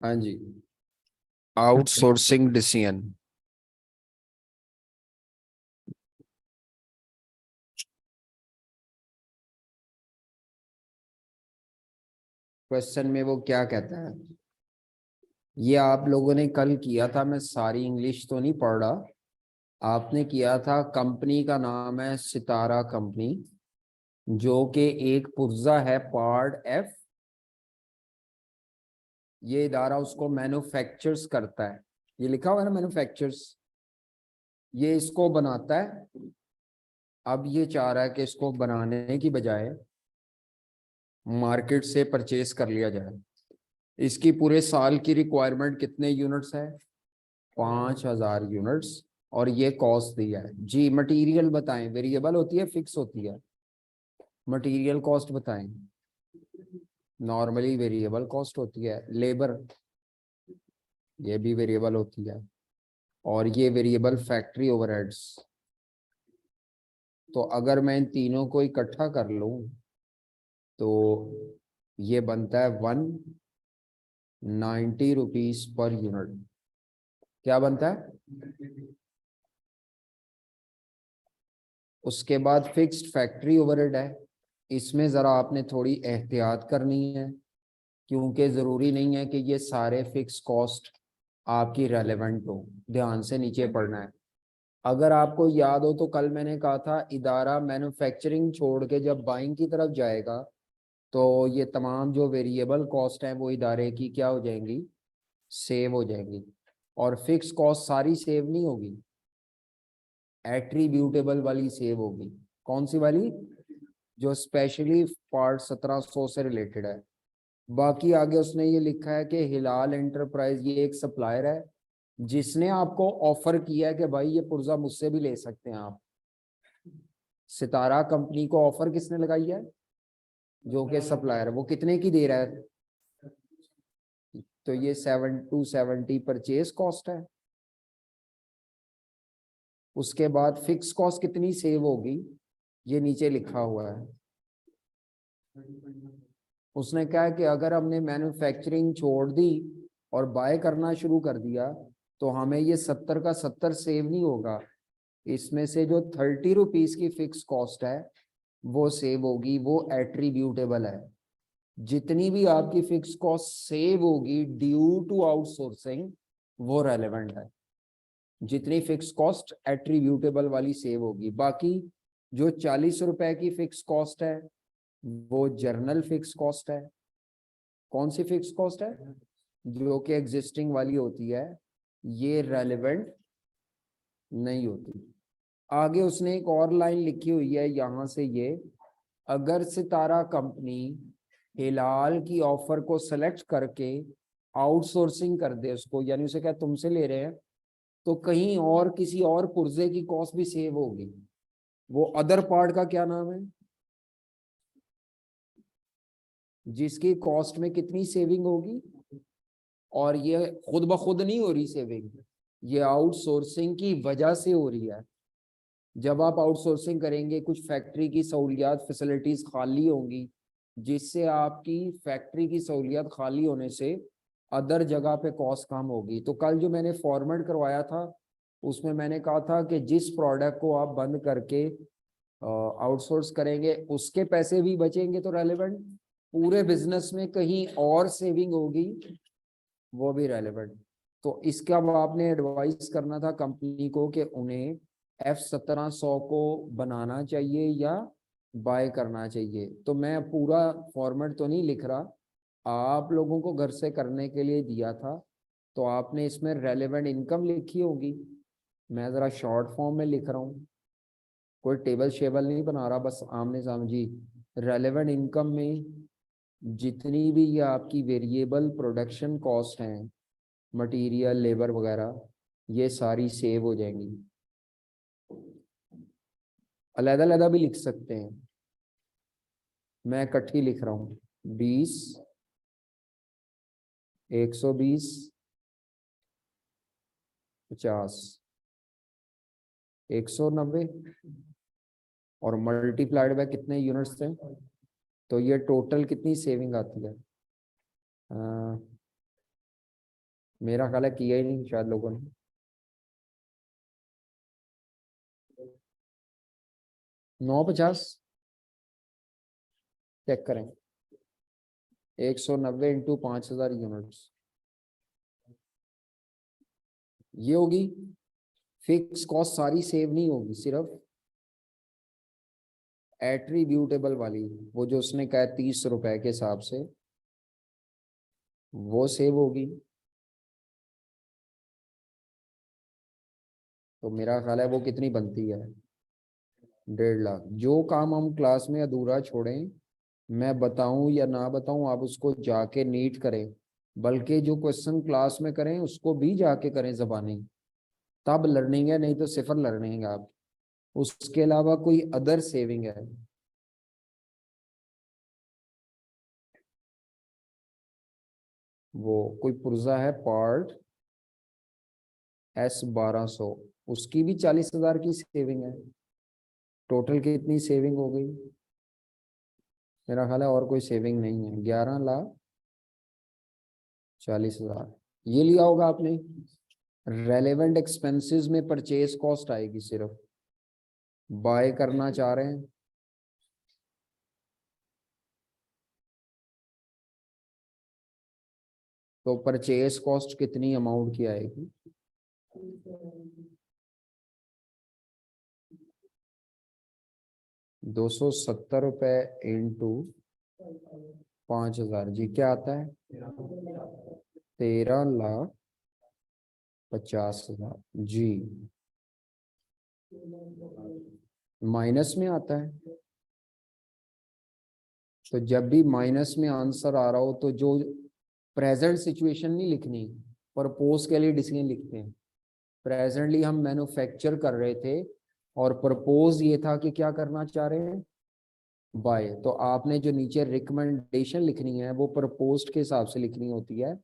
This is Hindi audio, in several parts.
हाँ जी। Outsourcing decision. क्वेश्चन में वो क्या कहता है, ये आप लोगों ने कल किया था, मैं सारी इंग्लिश तो नहीं पढ़ रहा। आपने किया था, कंपनी का नाम है सितारा कंपनी, जो कि एक पुर्जा है पार्ट एफ। ये इदारा उसको मैन्युफैक्चर्स करता है, ये लिखा हुआ है ना मैन्युफैक्चर्स, ये इसको बनाता है। अब ये चाह रहा है कि इसको बनाने की बजाय मार्केट से परचेज कर लिया जाए। इसकी पूरे साल की रिक्वायरमेंट कितने यूनिट्स है? 5,000 यूनिट्स। और ये कॉस्ट दिया है जी। मटेरियल बताएं, वेरिएबल होती है फिक्स होती है? मटेरियल कॉस्ट बताएं। नॉर्मली वेरिएबल कॉस्ट होती है। लेबर, ये भी वेरिएबल होती है। और ये वेरिएबल फैक्ट्री ओवरहेड्स। तो अगर मैं इन तीनों को इकट्ठा कर लूं तो ये बनता है 190 रुपीज पर यूनिट। क्या बनता है? उसके बाद फिक्स्ड फैक्ट्री ओवरहेड है। इसमें ज़रा आपने थोड़ी एहतियात करनी है, क्योंकि ज़रूरी नहीं है कि ये सारे फिक्स कॉस्ट आपकी रेलेवेंट हो। ध्यान से नीचे पढ़ना है। अगर आपको याद हो तो कल मैंने कहा था, इदारा मैन्युफैक्चरिंग छोड़ के जब बाइंग की तरफ जाएगा तो ये तमाम जो वेरिएबल कॉस्ट हैं वो इदारे की क्या हो जाएंगी? सेव हो जाएंगी। और फिक्स कॉस्ट सारी सेव नहीं होगी, एट्रीब्यूटेबल वाली सेव होगी। कौन सी वाली? जो स्पेशली पार्ट 1700 से रिलेटेड है। बाकी आगे उसने ये लिखा है कि हिलाल एंटरप्राइज ये एक सप्लायर है जिसने आपको ऑफर किया है कि भाई ये पुर्जा मुझसे भी ले सकते हैं आप। सितारा कंपनी को ऑफर किसने लगाई है? जो कि सप्लायर है। वो कितने की दे रहा है? तो ये 7,270 परचेज कॉस्ट है। उसके बाद फिक्स कॉस्ट कितनी सेव होगी, ये नीचे लिखा हुआ है। उसने कहा है कि अगर हमने मैन्युफैक्चरिंग छोड़ दी और बाय करना शुरू कर दिया तो हमें ये 70 का 70 सेव नहीं होगा। इसमें से जो 30 रुपीज की फिक्स कॉस्ट है वो सेव होगी, वो एट्रीब्यूटेबल है। जितनी भी आपकी फिक्स कॉस्ट सेव होगी ड्यू टू आउटसोर्सिंग वो रेलेवेंट है। जितनी फिक्स कॉस्ट एट्रीब्यूटेबल वाली सेव होगी। बाकी जो 40 रुपए की फिक्स कॉस्ट है वो जर्नल फिक्स कॉस्ट है। कौन सी फिक्स कॉस्ट है? जो कि एग्जिस्टिंग वाली होती है, ये रेलेवेंट नहीं होती। आगे उसने एक और लाइन लिखी हुई है यहां से, ये अगर सितारा कंपनी हिलाल की ऑफर को सेलेक्ट करके आउटसोर्सिंग कर दे उसको, यानी उसे क्या तुमसे ले रहे हैं, तो कहीं और किसी और पुर्जे की कॉस्ट भी सेव होगी। वो अदर पार्ट का क्या नाम है? जिसकी कॉस्ट में कितनी सेविंग होगी। और ये खुद ब खुद नहीं हो रही सेविंग, ये आउटसोर्सिंग की वजह से हो रही है। जब आप आउटसोर्सिंग करेंगे कुछ फैक्ट्री की सहूलियात फैसिलिटीज खाली होंगी, जिससे आपकी फैक्ट्री की सहूलियात खाली होने से अदर जगह पे कॉस्ट कम होगी। तो कल जो मैंने फॉर्मेट करवाया था उसमें मैंने कहा था कि जिस प्रोडक्ट को आप बंद करके आउटसोर्स करेंगे उसके पैसे भी बचेंगे तो रेलेवेंट, पूरे बिजनेस में कहीं और सेविंग होगी वो भी रेलेवेंट। तो इसका अब आपने एडवाइस करना था कंपनी को कि उन्हें F1700 को बनाना चाहिए या बाय करना चाहिए। तो मैं पूरा फॉर्मेट तो नहीं लिख रहा, आप लोगों को घर से करने के लिए दिया था। तो आपने इसमें रेलेवेंट इनकम लिखी होगी, मैं ज़रा शॉर्ट फॉर्म में लिख रहा हूँ, कोई टेबल शेबल नहीं बना रहा, बस आमने सामने जी। रेलेवेंट इनकम में जितनी भी ये आपकी वेरिएबल प्रोडक्शन कॉस्ट हैं, मटेरियल लेबर वगैरह, ये सारी सेव हो जाएंगी। अलग अलग भी लिख सकते हैं, मैं इकट्ठी लिख रहा हूँ। 20, 120, 50, 190 और मल्टीप्लाइड बाय कितने यूनिट्स थे, तो ये टोटल कितनी सेविंग आती है? मेरा ख्याल है किया ही नहीं शायद लोगों ने। 950 चेक करें। 190 इंटू 5000 यूनिट्स ये होगी। फिक्स कॉस्ट सारी सेव नहीं होगी, सिर्फ एट्रीब्यूटेबल वाली, वो जो उसने कहा 30 रुपए के हिसाब से वो सेव होगी। तो मेरा ख्याल है वो कितनी बनती है, 1.5 लाख। जो काम हम क्लास में अधूरा छोड़ें, मैं बताऊं या ना बताऊं, आप उसको जाके नीट करें, बल्कि जो क्वेश्चन क्लास में करें उसको भी जाके करें ज़बानी, तब लर्निंग है, नहीं तो सिर्फ लर्निंग है आप। उसके अलावा कोई अदर सेविंग है? वो कोई पुर्जा है पार्ट S1200, उसकी भी 40,000 की सेविंग है। टोटल कितनी सेविंग हो गई? मेरा ख्याल है और कोई सेविंग नहीं है। 11,40,000 ये लिया होगा आपने। रेलेवेंट एक्सपेंसेस में परचेज कॉस्ट आएगी, सिर्फ बाय करना चाह रहे हैं तो परचेज कॉस्ट कितनी अमाउंट की आएगी? 270 रुपए इंटू 5,000 जी क्या आता है? 13,50,000 जी। माइनस में आता है, तो जब भी माइनस में आंसर आ रहा हो तो जो प्रेजेंट सिचुएशन नहीं लिखनी, प्रपोज के लिए डिसीजन लिखते हैं। प्रेजेंटली हम मैन्युफैक्चर कर रहे थे और प्रपोज ये था कि क्या करना चाह रहे हैं, बाय। तो आपने जो नीचे रिकमेंडेशन लिखनी है वो प्रपोज्ड के हिसाब से लिखनी होती है,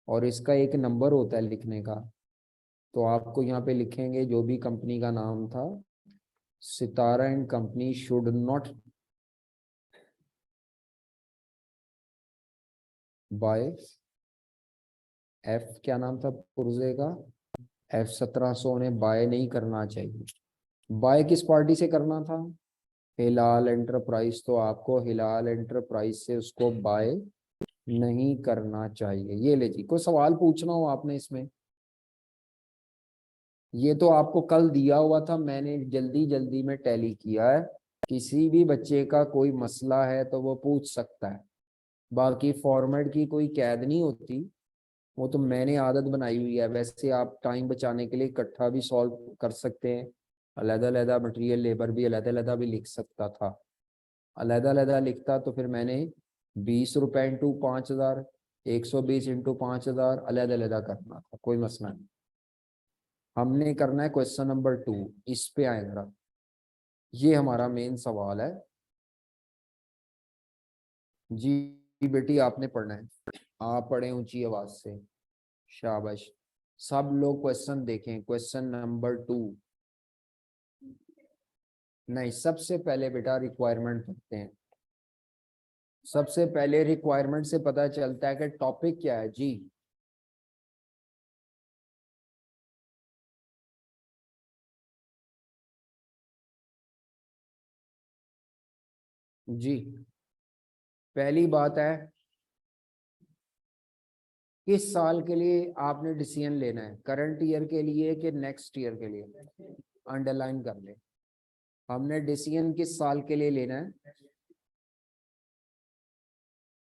और इसका एक नंबर होता है लिखने का। तो आपको यहाँ पे लिखेंगे जो भी कंपनी का नाम था, Sitara and company should not buy f, क्या नाम था पुर्जे का, F1700 ने बाय नहीं करना चाहिए। बाय किस पार्टी से करना था? हिलाल एंटरप्राइज। तो आपको हिलाल एंटरप्राइज से उसको बाय नहीं करना चाहिए। ये ले जी, कोई सवाल पूछना हो आपने इसमें? ये तो आपको कल दिया हुआ था, मैंने जल्दी जल्दी में टैली किया है। किसी भी बच्चे का कोई मसला है तो वो पूछ सकता है, बाकी फॉर्मेट की कोई कैद नहीं होती, वो तो मैंने आदत बनाई हुई है। वैसे आप टाइम बचाने के लिए इकट्ठा भी सॉल्व कर सकते हैं, अलग अलग मटेरियल लेबर भी अलग अलग भी लिख सकता था। अलग अलग लिखता तो फिर मैंने 20 रुपए इंटू 5,000, 120 इंटू 5,000 अलग अलग करना था, कोई मसला नहीं। हमने करना है क्वेश्चन नंबर 2, इस पे आए जरा। ये हमारा मेन सवाल है जी। बेटी आपने पढ़ना है, आप पढ़े ऊंची आवाज से, शाबाश। सब लोग क्वेश्चन देखें, क्वेश्चन नंबर 2। नहीं, सबसे पहले बेटा रिक्वायरमेंट पढ़ते हैं। सबसे पहले रिक्वायरमेंट से पता चलता है कि टॉपिक क्या है जी। जी पहली बात है, किस साल के लिए आपने डिसीजन लेना है, करंट ईयर के लिए कि नेक्स्ट ईयर के लिए? अंडरलाइन कर ले। हमने डिसीजन किस साल के लिए लेना है?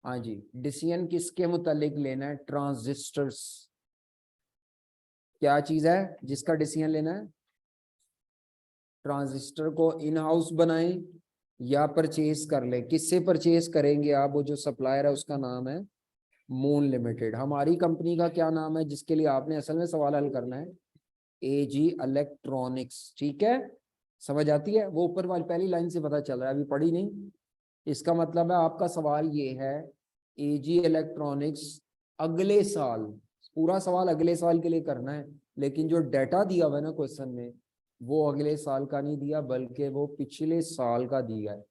हाँ जी, डिसीजन किसके मुतालिक लेना है? ट्रांजिस्टर्स। क्या चीज है जिसका डिसीजन लेना है? ट्रांजिस्टर को इन हाउस बनाएं या परचेज कर ले? किससे परचेज करेंगे आप? वो जो सप्लायर है उसका नाम है मून लिमिटेड। हमारी कंपनी का क्या नाम है जिसके लिए आपने असल में सवाल हल करना है? AG electronics. ठीक है, समझ आती है? वो ऊपर वाली पहली लाइन से पता चल रहा है, अभी पढ़ी नहीं। इसका मतलब है आपका सवाल ये है, AG इलेक्ट्रॉनिक्स अगले साल, पूरा सवाल अगले साल के लिए करना है, लेकिन जो डाटा दिया हुआ है ना क्वेश्चन में, वो अगले साल का नहीं दिया, बल्कि वो पिछले साल का दिया है।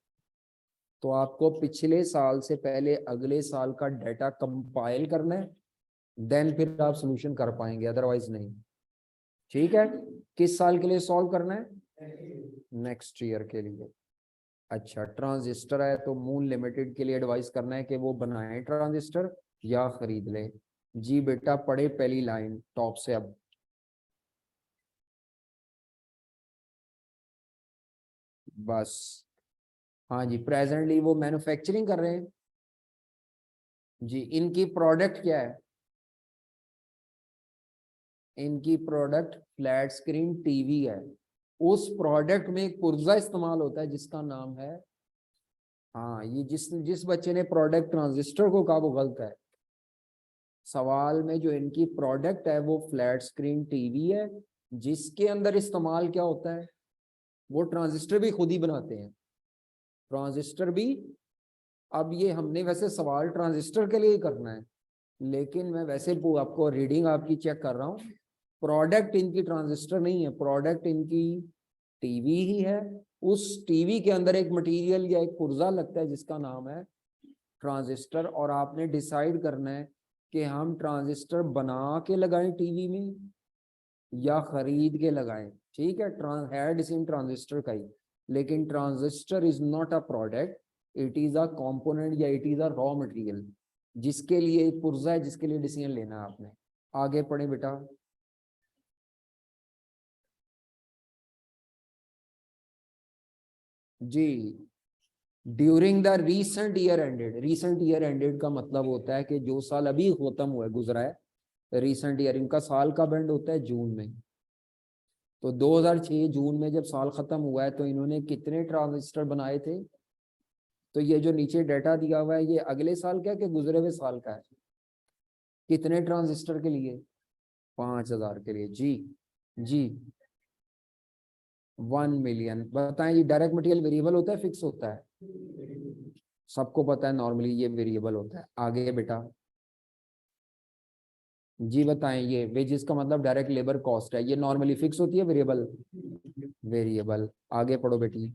तो आपको पिछले साल से पहले अगले साल का डाटा कंपाइल करना है, देन फिर आप सोल्यूशन कर पाएंगे, अदरवाइज नहीं। ठीक है, किस साल के लिए सॉल्व करना है? नेक्स्ट ईयर के लिए। अच्छा, ट्रांजिस्टर है तो मून लिमिटेड के लिए एडवाइस करना है कि वो बनाए ट्रांजिस्टर या खरीद ले। जी बेटा, पढ़े पहली लाइन टॉप से अब। बस, हाँ जी, प्रेजेंटली वो मैन्युफैक्चरिंग कर रहे हैं जी। इनकी प्रोडक्ट क्या है? इनकी प्रोडक्ट फ्लैट स्क्रीन टीवी है। उस प्रोडक्ट में एक पुर्जा इस्तेमाल होता है जिसका नाम है, हाँ, ये जिस जिस बच्चे ने प्रोडक्ट ट्रांजिस्टर को कहा वो गलत है। सवाल में जो इनकी प्रोडक्ट है वो फ्लैट स्क्रीन टीवी है, जिसके अंदर इस्तेमाल क्या होता है? वो ट्रांजिस्टर भी खुद ही बनाते हैं, ट्रांजिस्टर भी। अब ये हमने वैसे सवाल ट्रांजिस्टर के लिए ही करना है, लेकिन मैं वैसे आपको रीडिंग आपकी चेक कर रहा हूँ। प्रोडक्ट इनकी ट्रांजिस्टर नहीं है, प्रोडक्ट इनकी टीवी ही है। उस टीवी के अंदर एक मटेरियल या एक पुर्जा लगता है जिसका नाम है ट्रांजिस्टर, और आपने डिसाइड करना है कि हम ट्रांजिस्टर बना के लगाएं टीवी में या खरीद के लगाएं। ठीक है, हेड सिम ट्रांजिस्टर का ही, लेकिन transistor is not a product, it is a component या it is a raw material, जिसके लिए एक पुर्जा है, जिसके लिए डिसीजन लेना है आपने। आगे पढ़े बेटा। जी, during the recent year ended, recent year ended का मतलब होता है कि जो साल अभी खत्म हुआ है, गुजरा है, रीसेंट ईयर। इनका साल का एंड होता है जून में। तो 2006 जून में जब साल खत्म हुआ है तो इन्होंने कितने ट्रांजिस्टर बनाए थे? तो ये जो नीचे डाटा दिया हुआ है ये अगले साल का है कि गुजरे हुए साल का है? कितने ट्रांजिस्टर के लिए? 5000 के लिए। जी जी, 1 मिलियन। बताएं जी, डायरेक्ट मटेरियल वेरिएबल होता है फिक्स होता है? सबको पता है नॉर्मली ये वेरिएबल होता है। आगे बेटा जी बताएं, ये वेजेस का मतलब डायरेक्ट लेबर कॉस्ट है, ये नॉर्मली फिक्स होती है वेरिएबल? वेरिएबल। आगे पढ़ो बेटी।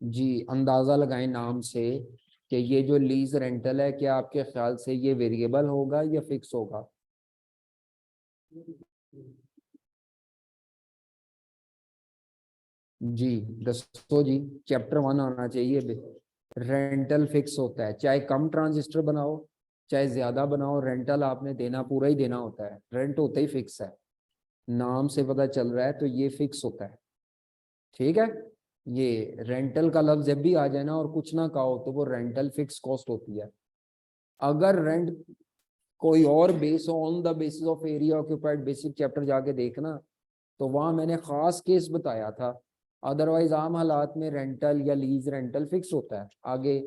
जी, अंदाजा लगाएं नाम से कि ये जो लीज रेंटल है, क्या आपके ख्याल से ये वेरिएबल होगा या फिक्स होगा? जी दसो जी, चैप्टर 1 आना चाहिए। रेंटल फिक्स होता है, चाहे कम ट्रांजिस्टर बनाओ चाहे ज्यादा बनाओ, रेंटल आपने देना पूरा ही देना होता है। रेंट होता ही फिक्स है, नाम से पता चल रहा है, तो ये फिक्स होता है। ठीक है, ये रेंटल का लफ्ज जब भी आ जाए ना और कुछ ना कहो तो वो रेंटल फिक्स कॉस्ट होती है। अगर रेंट कोई और base on the basis of area occupied, basic chapter जाके देखना, तो वहां मैंने खास केस बताया था। अदरवाइज आम हालात में रेंटल या लीज रेंटल फिक्स होता है। आगे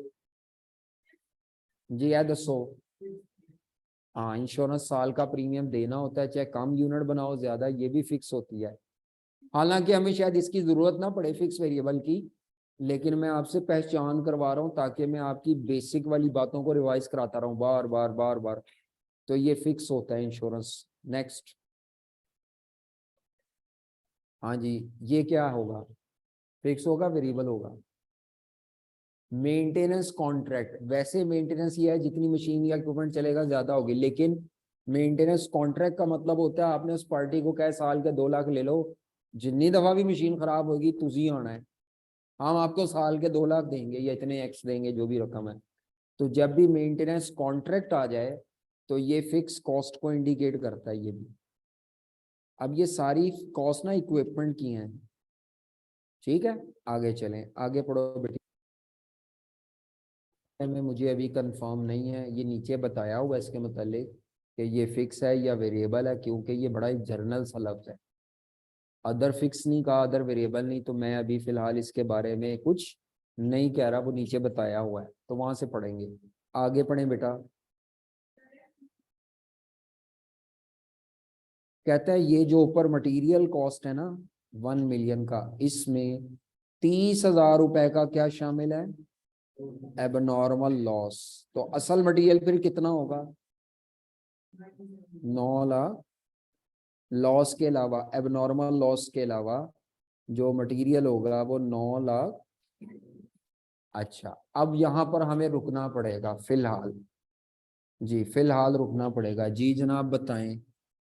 जी है दसो। हाँ, इंश्योरेंस साल का प्रीमियम देना होता है, चाहे कम यूनिट बनाओ ज्यादा, ये भी फिक्स होती है। हालांकि हमें शायद इसकी जरूरत ना पड़े फिक्स वेरिएबल की, लेकिन मैं आपसे पहचान करवा रहा हूँ ताकि मैं आपकी बेसिक वाली बातों को रिवाइज कराता रहूँ बार बार बार बार। तो ये फिक्स होता है इंश्योरेंस। नेक्स्ट। हाँ जी, ये क्या होगा? फिक्स होगा वेरिएबल होगा? मेंटेनेंस कॉन्ट्रैक्ट, वैसे मेंटेनेंस ये है जितनी मशीन या इक्विपमेंट चलेगा ज्यादा होगी, लेकिन मेंटेनेंस कॉन्ट्रैक्ट का मतलब होता है आपने उस पार्टी को कहे साल के 2 लाख ले लो, जितनी दफा भी मशीन खराब होगी तुझी आना है, हम आपको साल के 2 लाख देंगे या इतने एक्स देंगे, जो भी रकम है। तो जब भी मेंटेनेंस कॉन्ट्रैक्ट आ जाए तो ये फिक्स कॉस्ट को इंडिकेट करता है ये भी। अब ये सारी कॉस्ट ना इक्विपमेंट की हैं। ठीक है, आगे चलें, आगे पढ़ो बेटी। में मुझे अभी कंफर्म नहीं है, ये नीचे बताया हुआ है इसके मतलब कि ये फिक्स है या वेरिएबल है, क्योंकि ये बड़ा एक जर्नल सा लफ्ज है। अदर फिक्स नहीं कहा, अदर वेरिएबल नहीं, तो मैं अभी फिलहाल इसके बारे में कुछ नहीं कह रहा, वो नीचे बताया हुआ है तो वहां से पढ़ेंगे। आगे पढ़ें बेटा। कहता है ये जो ऊपर मटेरियल कॉस्ट है ना 1 मिलियन का, इसमें 30,000 रुपए का क्या शामिल है? Abnormal loss. तो असल मटेरियल फिर कितना होगा? 9 लाख। लॉस के अलावा, एबनॉर्मल लॉस के अलावा जो मटेरियल होगा वो 9 लाख। अच्छा, अब यहाँ पर हमें रुकना पड़ेगा फिलहाल। जी फिलहाल रुकना पड़ेगा। जी जनाब बताएं।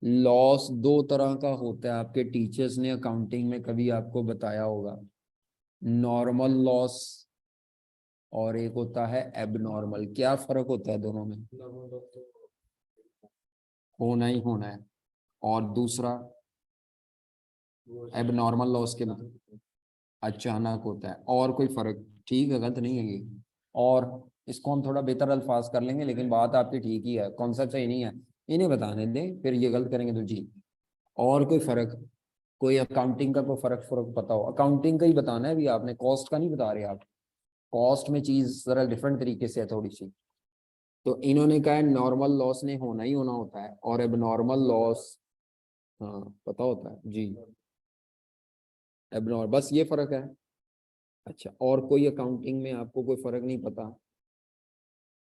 लॉस दो तरह का होता है, आपके टीचर्स ने अकाउंटिंग में कभी आपको बताया होगा। नॉर्मल लॉस और एक होता है एबनॉर्मल। क्या फर्क होता है दोनों में? होना ही होना है। और दूसरा एबनॉर्मल लॉस के मतलब अचानक होता है। और कोई फर्क? ठीक है, गलत नहीं है ये। और इसको हम थोड़ा बेहतर अल्फाज कर लेंगे, लेकिन बात आपकी ठीक ही है, कॉन्सेप्ट सही नहीं है। इन्हें बताने दें, फिर ये गलत करेंगे तो जी। और कोई फर्क? कोई अकाउंटिंग का कोई फर्क फर्क पता हो? अकाउंटिंग का ही बताना है अभी आपने, कॉस्ट का नहीं बता रहे आप। कॉस्ट में चीज जरा डिफरेंट तरीके से है थोड़ी सी। तो इन्होंने कहा है नॉर्मल लॉस ने होना ही होना होता है, और अब नॉर्मल लॉस हाँ पता होता है जी। एबनॉर्मल, बस ये फर्क है। अच्छा, और कोई अकाउंटिंग में आपको कोई फर्क नहीं पता?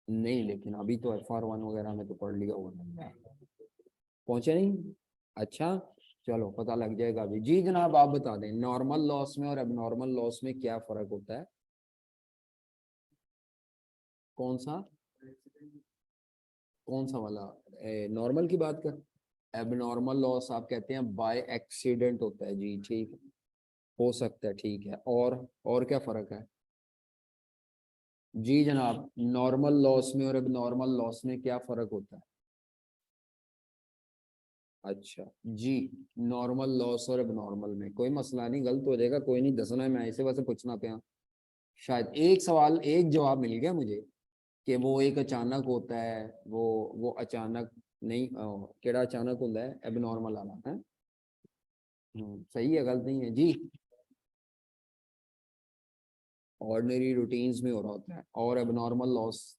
नहीं, लेकिन अभी तो FR1 वगैरह में तो पढ़ लिया होगा। पहुंचे नहीं? अच्छा, चलो पता लग जाएगा अभी। जी जनाब आप बता दें, नॉर्मल लॉस में और एबनॉर्मल लॉस में क्या फर्क होता है? कौन सा? कौन सा वाला? नॉर्मल की बात कर। एबनॉर्मल लॉस आप कहते हैं बाय एक्सीडेंट होता है जी, ठीक है। हो सकता है, ठीक है। और क्या फर्क है? जी जनाब, नॉर्मल लॉस में और एबनॉर्मल लॉस में क्या फर्क होता है? अच्छा जी, नॉर्मल लॉस और एबनॉर्मल में कोई मसला नहीं, गलत हो जाएगा, कोई नहीं, दसना है मैं ऐसे वैसे पूछना पे। शायद एक सवाल एक जवाब मिल गया मुझे कि वो एक अचानक होता है। वो अचानक नहीं, केड़ा अचानक होता है एबनॉर्मल वाला है। सही है, गलत नहीं है जी। ऑर्डिनरी रूटीन्स में हो रहा होता है, और एबनॉर्मल लॉस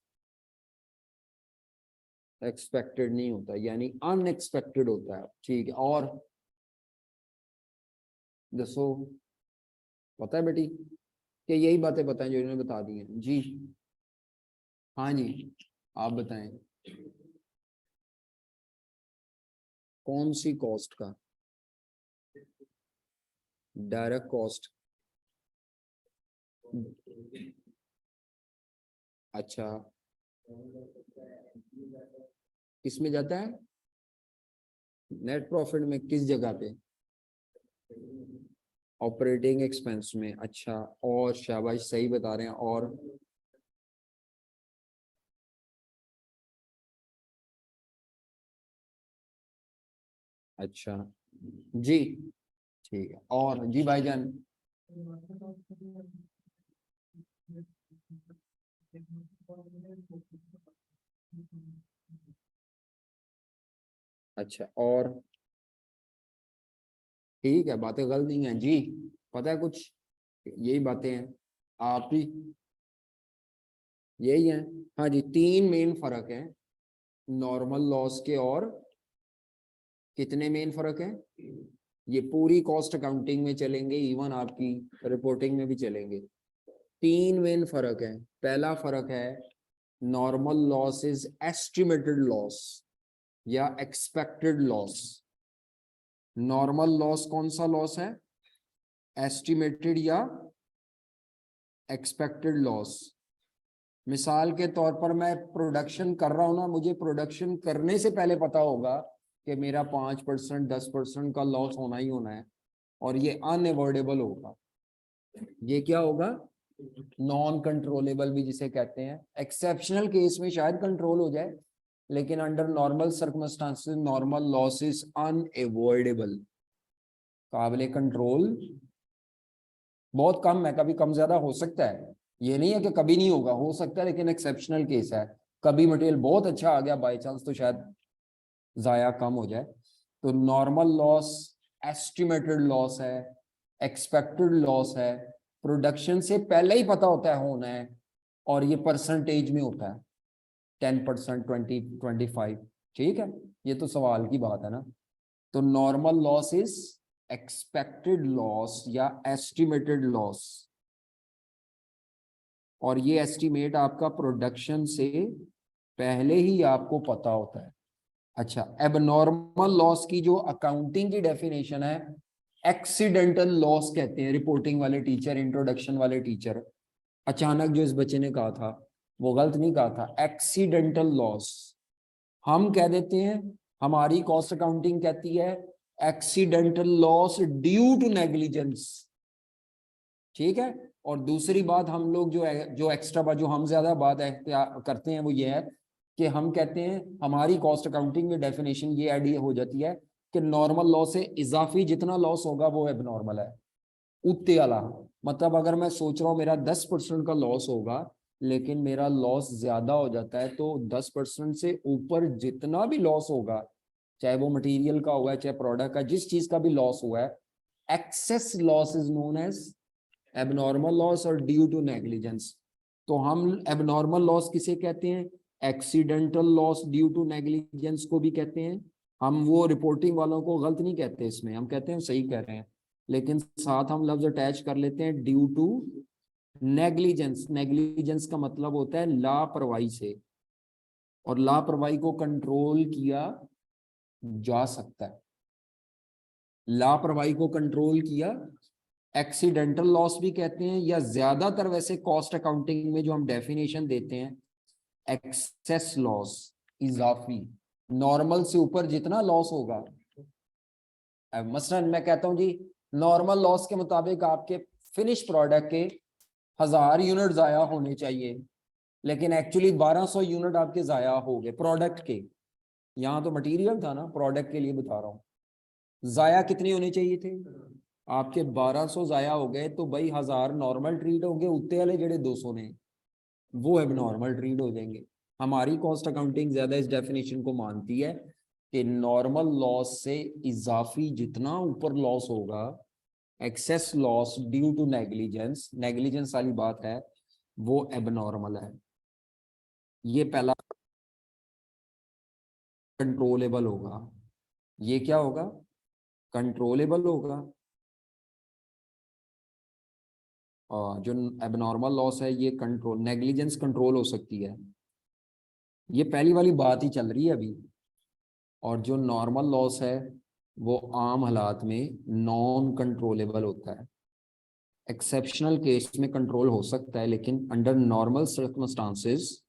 एक्सपेक्टेड नहीं होता, यानी अनएक्सपेक्टेड होता है, ठीक है। और दसो, पता है बेटी कि यही बातें बताएं जो इन्होंने बता दी हैं जी। हाँ जी, आप बताएं। कौन सी कॉस्ट का? Direct cost. अच्छा, किसमें जाता है? नेट प्रॉफिट में, किस जगह पे? ऑपरेटिंग एक्सपेंस में, अच्छा। और शाबाश, सही बता रहे हैं। और अच्छा जी, ठीक है। और जी भाईजान। अच्छा, और ठीक है, बातें गलत नहीं है जी। पता है कुछ, यही बातें हैं आप ही, यही है। हाँ जी, तीन मेन फर्क है नॉर्मल लॉस के। और कितने मेन फर्क है? ये पूरी कॉस्ट अकाउंटिंग में चलेंगे, इवन आपकी रिपोर्टिंग में भी चलेंगे। तीन मेन फर्क है। पहला फर्क है, normal loss is estimated loss या एक्सपेक्टेड लॉस। नॉर्मल लॉस कौन सा लॉस है? एस्टिमेटेड या एक्सपेक्टेड लॉस। मिसाल के तौर पर मैं प्रोडक्शन कर रहा हूं ना, मुझे प्रोडक्शन करने से पहले पता होगा कि मेरा 5% 10% का लॉस होना ही होना है, और ये अनएवॉइडेबल होगा। ये क्या होगा? नॉन कंट्रोलेबल भी जिसे कहते हैं। एक्सेप्शनल केस में शायद कंट्रोल हो जाए, लेकिन under normal circumstances normal loss is unavoidable, काबिले कंट्रोल बहुत कम है। कभी कम ज्यादा हो सकता है, ये नहीं है कि कभी नहीं होगा, हो सकता है, लेकिन एक्सेप्शनल केस है। कभी मटेरियल बहुत अच्छा आ गया बाई चांस तो शायद जाया कम हो जाए। तो नॉर्मल लॉस एस्टिमेटेड लॉस है, एक्सपेक्टेड लॉस है, प्रोडक्शन से पहले ही पता होता है होना है, और ये परसेंटेज में होता है, 10%, 20, 25, ठीक है। ये तो सवाल की बात है ना। तो normal loss is expected loss या एस्टिमेटेड लॉस, और ये एस्टिमेट आपका प्रोडक्शन से पहले ही आपको पता होता है। अच्छा, एबनॉर्मल लॉस की जो अकाउंटिंग की डेफिनेशन है, एक्सीडेंटल लॉस कहते हैं। रिपोर्टिंग वाले टीचर, इंट्रोडक्शन वाले टीचर, अचानक जो इस बच्चे ने कहा था वो गलत नहीं कहा था, एक्सीडेंटल लॉस। हम कह देते हैं, हमारी कॉस्ट अकाउंटिंग कहती है accidental loss due to negligence, ठीक है। और दूसरी बात हम लोग जो एक्स्ट्रा बात जो हम ज्यादा बात करते हैं वो ये है कि हम कहते हैं हमारी कॉस्ट अकाउंटिंग में डेफिनेशन ये आइडिया हो जाती है कि नॉर्मल लॉस से इजाफी जितना लॉस होगा वो एबनॉर्मल है, उत्ते वाला। मतलब अगर मैं सोच रहा हूँ मेरा 10% का लॉस होगा लेकिन मेरा लॉस ज्यादा हो जाता है, तो 10% से ऊपर जितना भी लॉस होगा, चाहे वो मटेरियल का हुआ है चाहे प्रोडक्ट का, जिस चीज का भी लॉस हुआ है, excess loss is known as abnormal loss और ड्यू टू नेग्लिजेंस। तो हम एबनॉर्मल लॉस किसे कहते हैं? Accidental loss due to negligence को भी कहते हैं। हम वो रिपोर्टिंग वालों को गलत नहीं कहते, इसमें हम कहते हैं सही कह रहे हैं, लेकिन साथ हम लफ्ज अटैच कर लेते हैं ड्यू टू नेग्लिजेंस। नेग्लिजेंस का मतलब होता है लापरवाही से, और लापरवाही को कंट्रोल किया जा सकता है, लापरवाही को कंट्रोल किया। एक्सीडेंटल लॉस भी कहते हैं, या ज्यादातर वैसे कॉस्ट अकाउंटिंग में जो हम डेफिनेशन देते हैं एक्सेस लॉस, इजाफी, नॉर्मल से ऊपर जितना लॉस होगा। मसलन मैं कहता हूं जी नॉर्मल लॉस के मुताबिक आपके फिनिश प्रोडक्ट के 1000 यूनिट जाया होने चाहिए, लेकिन एक्चुअली 1200 यूनिट आपके जाया हो गए प्रोडक्ट के। यहाँ तो मटेरियल था ना, प्रोडक्ट के लिए बता रहा हूँ। जाया कितने होने चाहिए थे? आपके 1200 जाया हो गए, तो भाई 1000 नॉर्मल ट्रीट होंगे, उत्ते वाले जेडे 200 ने वो एबनॉर्मल ट्रीट हो जाएंगे। हमारी कॉस्ट अकाउंटिंग ज्यादा इस डेफिनेशन को मानती है कि नॉर्मल लॉस से इजाफी जितना ऊपर लॉस होगा, excess loss due to negligence, negligence वाली बात है, वो एबनॉर्मल है। ये पहला कंट्रोलेबल होगा। ये क्या होगा? कंट्रोलेबल होगा। और जो एबनॉर्मल लॉस है ये कंट्रोल, नेग्लिजेंस कंट्रोल हो सकती है, ये पहली वाली बात ही चल रही है अभी। और जो नॉर्मल लॉस है वो आम हालात में नॉन कंट्रोलेबल होता है। एक्सेप्शनल केस में कंट्रोल हो सकता है, लेकिन अंडर नॉर्मल सर्कमस्टांसेस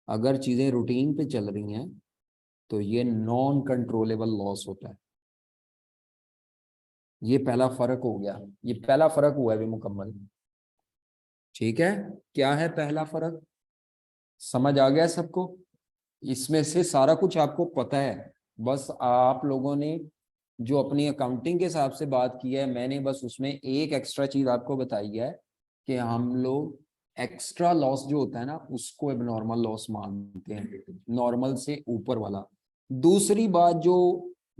अगर चीज़ें रूटीन पे चल रही हैं तो ये नॉन कंट्रोलेबल लॉस होता है। ये पहला फर्क हो गया, ये पहला फर्क हुआ है भी मुकम्मल, ठीक है। क्या है पहला फर्क? समझ आ गया सबको? इसमें से सारा कुछ आपको पता है, बस आप लोगों ने जो अपनी अकाउंटिंग के हिसाब से बात की है, मैंने बस उसमें एक एक्स्ट्रा चीज आपको बताई है कि हम लोग एक्स्ट्रा लॉस जो होता है ना उसको एबनॉर्मल लॉस मानते हैं, नॉर्मल से ऊपर वाला। दूसरी बात जो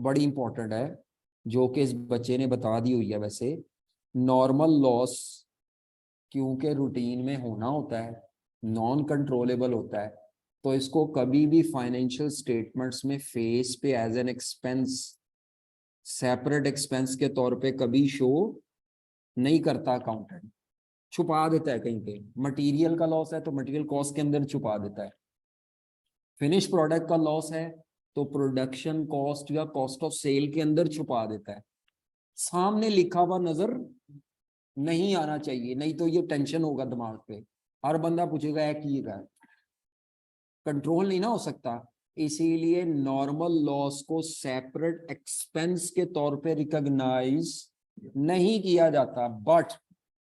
बड़ी इंपॉर्टेंट है, जो कि इस बच्चे ने बता दी हुई है, वैसे नॉर्मल लॉस क्योंकि रूटीन में होना होता है, नॉन कंट्रोलेबल होता है, तो इसको कभी भी फाइनेंशियल स्टेटमेंट्स में फेस पे as an expense, separate expense के तौर पे कभी शो नहीं करता अकाउंटेंट, छुपा देता है कहीं पे। मटेरियल का लॉस है तो मटेरियल कॉस्ट के अंदर छुपा देता है, फिनिश प्रोडक्ट का लॉस है तो प्रोडक्शन कॉस्ट या कॉस्ट ऑफ सेल के अंदर छुपा देता है। सामने लिखा हुआ नजर नहीं आना चाहिए, नहीं तो ये टेंशन होगा दिमाग पे, हर बंदा पूछेगा है की है, कंट्रोल नहीं ना हो सकता। इसीलिए नॉर्मल लॉस को सेपरेट एक्सपेंस के तौर पे रिकॉग्नाइज नहीं किया जाता, but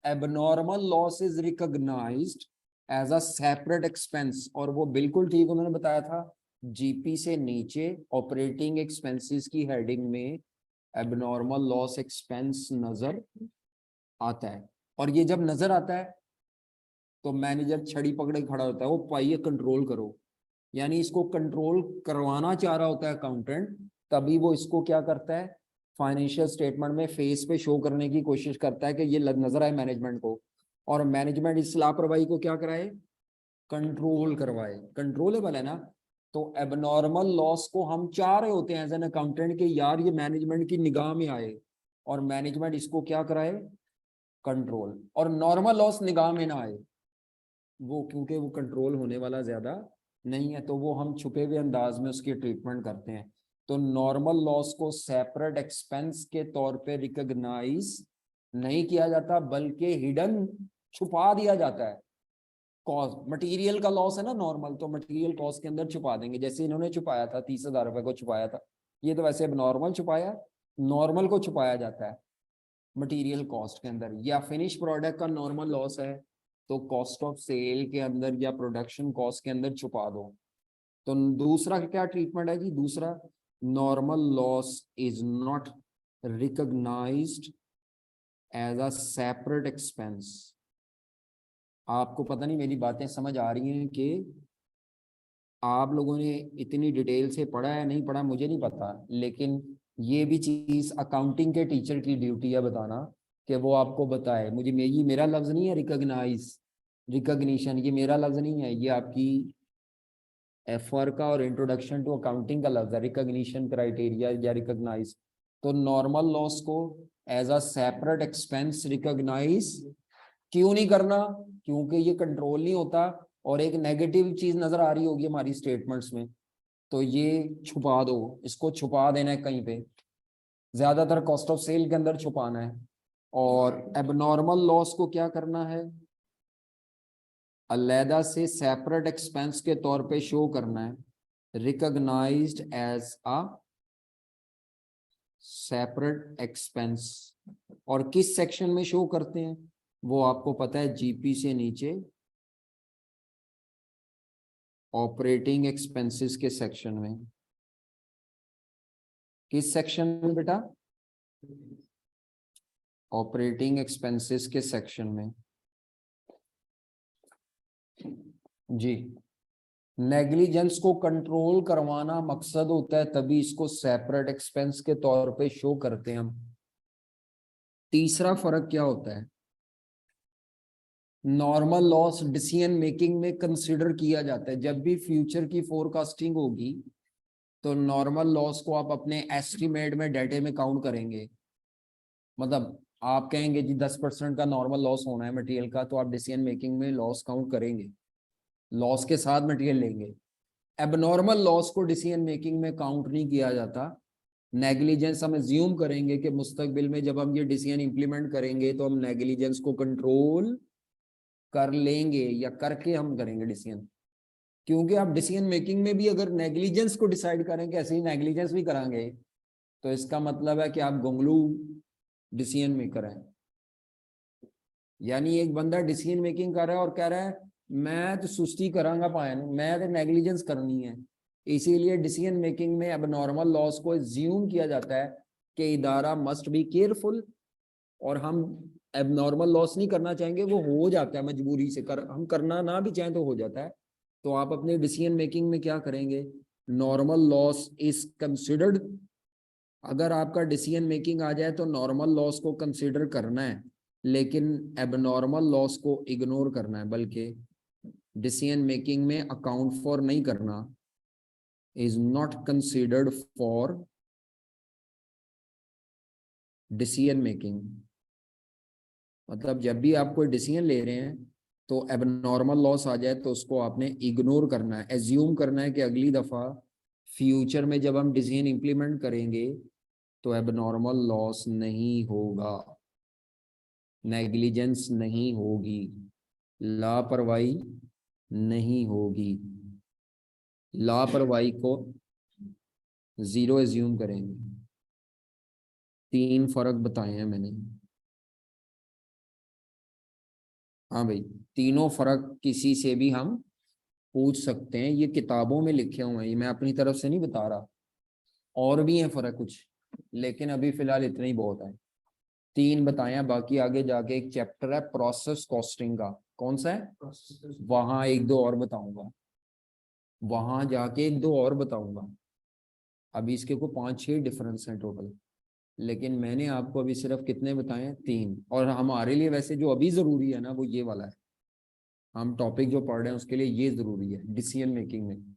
abnormal loss is recognised as a separate expense. और वो बिल्कुल ठीक उन्होंने बताया था, जीपी से नीचे ऑपरेटिंग एक्सपेंसेस की हेडिंग में एबनॉर्मल लॉस एक्सपेंस नजर आता है। और ये जब नजर आता है तो मैनेजर छड़ी पकड़े खड़ा होता है, वो पाइए कंट्रोल करो, यानी इसको कंट्रोल करवाना चाह रहा होता है अकाउंटेंट, तभी वो इसको क्या करता है, फाइनेंशियल स्टेटमेंट में फेस पे शो करने की कोशिश करता है कि ये नजर आए मैनेजमेंट को, और मैनेजमेंट इस लापरवाही को क्या कराए, कंट्रोल करवाए। कंट्रोलेबल है ना, तो एबनॉर्मल लॉस को हम चाह रहे होते हैं एज एन अकाउंटेंट के यार ये मैनेजमेंट की निगाह में आए, और मैनेजमेंट इसको क्या कराए, कंट्रोल। और नॉर्मल लॉस निगाह में ना आए, वो क्योंकि वो कंट्रोल होने वाला ज्यादा नहीं है, तो वो हम छुपे हुए अंदाज में उसकी ट्रीटमेंट करते हैं। तो नॉर्मल लॉस को सेपरेट एक्सपेंस के तौर पे रिकॉग्नाइज नहीं किया जाता, बल्कि हिडन, छुपा दिया जाता है। कॉस्ट, मटेरियल का लॉस है ना नॉर्मल, तो मटेरियल कॉस्ट के अंदर छुपा देंगे। जैसे इन्होंने छुपाया था 30,000 रुपए को छुपाया था, ये तो वैसे अब नॉर्मल छुपाया, नॉर्मल को छुपाया जाता है मटेरियल कॉस्ट के अंदर। या फिनिश प्रोडक्ट का नॉर्मल लॉस है तो कॉस्ट ऑफ सेल के अंदर या प्रोडक्शन कॉस्ट के अंदर छुपा दो। तो दूसरा क्या ट्रीटमेंट है जी? दूसरा, normal loss is not recognised as a separate expense. आपको पता नहीं मेरी बातें समझ आ रही हैं कि आप लोगों ने इतनी डिटेल से पढ़ा है नहीं पढ़ा मुझे नहीं पता, लेकिन ये भी चीज अकाउंटिंग के टीचर की ड्यूटी है बताना कि वो आपको बताए। मुझे मेरा लफ्ज नहीं है रिकॉग्नाइज, रिकॉग्निशन, ये मेरा लफ्ज नहीं है, ये आपकी एफआर का और इंट्रोडक्शन टू अकाउंटिंग का लफ्ज है, रिकॉग्निशन क्राइटेरिया या रिकॉग्नाइज। तो नॉर्मल लॉस को as a separate expense recognise क्यों नहीं करना? क्योंकि ये कंट्रोल नहीं होता और एक नेगेटिव चीज नजर आ रही होगी हमारी स्टेटमेंट्स में, तो ये छुपा दो, इसको छुपा देना है कहीं पे, ज्यादातर कॉस्ट ऑफ सेल के अंदर छुपाना है। और एबनॉर्मल लॉस को क्या करना है? अलहदा से सेपरेट एक्सपेंस के तौर पे शो करना है, recognised as a separate expense. और किस सेक्शन में शो करते हैं वो आपको पता है, जीपी से नीचे ऑपरेटिंग एक्सपेंसेस के सेक्शन में। किस सेक्शन में बेटा? ऑपरेटिंग एक्सपेंसेस के सेक्शन में जी। नेग्लिजेंस को कंट्रोल करवाना मकसद होता है, तभी इसको सेपरेट एक्सपेंस के तौर पे शो करते हैं हम। तीसरा फर्क क्या होता है? नॉर्मल लॉस डिसीजन मेकिंग में कंसीडर किया जाता है। जब भी फ्यूचर की फोरकास्टिंग होगी तो नॉर्मल लॉस को आप अपने एस्टिमेट में डाटे में काउंट करेंगे। मतलब आप कहेंगे जी 10% का नॉर्मल लॉस होना है मटेरियल का, तो आप डिसीजन मेकिंग में लॉस काउंट करेंगे, लॉस के साथ मटेरियल लेंगे। एबनॉर्मल लॉस को डिसीजन मेकिंग में काउंट नहीं किया जाता। नेग्लिजेंस हम एज्यूम करेंगे कि मुस्तकबिल में जब हम ये डिसीजन इंप्लीमेंट करेंगे तो हम नेग्लिजेंस को कंट्रोल कर लेंगे या करके हम करेंगे डिसीजन। क्योंकि आप डिसीजन मेकिंग में भी अगर नेग्लिजेंस को डिसाइड करें कि ऐसे ही नेग्लिजेंस भी करांगे तो इसका मतलब है कि आप गुंगलू डिसीजन मेकर हैं। यानी एक बंदा डिसीजन मेकिंग कर रहा है और कह रहा है मैं तो सुस्ती करांगा पाया, मैं तो नेग्लिजेंस करनी है। इसीलिए डिसीजन मेकिंग में अब नॉर्मल लॉस को एज्यूम किया जाता है कि इदारा मस्ट बी केयरफुल, और हम एबनॉर्मल लॉस नहीं करना चाहेंगे, वो हो जाता है मजबूरी से, हम करना ना भी चाहें तो हो जाता है। तो आप अपने डिसीजन मेकिंग में क्या करेंगे? Normal loss is considered. अगर आपका डिसीजन मेकिंग आ जाए तो नॉर्मल लॉस को कंसिडर करना है, लेकिन एबनॉर्मल लॉस को इग्नोर करना है, बल्कि डिसीजन मेकिंग में अकाउंट फॉर नहीं करना। Is not considered for decision making. मतलब जब भी आप कोई डिसीजन ले रहे हैं तो एबनॉर्मल लॉस आ जाए तो उसको आपने इग्नोर करना है, एज्यूम करना है कि अगली दफा फ्यूचर में जब हम डिसीजन इंप्लीमेंट करेंगे तो एबनॉर्मल लॉस नहीं होगा, नेग्लिजेंस नहीं होगी, लापरवाही नहीं होगी। लापरवाही को जीरो एज्यूम करेंगे। 3 फर्क बताए हैं मैंने। हाँ भाई, तीनों फर्क किसी से भी हम पूछ सकते हैं, ये किताबों में लिखे हुए हैं, ये मैं अपनी तरफ से नहीं बता रहा। और भी हैं फर्क कुछ, लेकिन अभी फिलहाल इतने ही बहुत है। 3 बताए हैं, बाकी आगे जाके एक चैप्टर है प्रोसेस कॉस्टिंग का। कौन सा है? वहां 1-2 और बताऊंगा, वहां जाके 1-2 और बताऊंगा। अभी इसके को 5-6 डिफरेंस हैं टोटल, लेकिन मैंने आपको अभी सिर्फ कितने बताए हैं? 3। और हमारे लिए वैसे जो अभी जरूरी है ना वो ये वाला है, हम टॉपिक जो पढ़ रहे हैं उसके लिए ये जरूरी है डिसीजन मेकिंग में।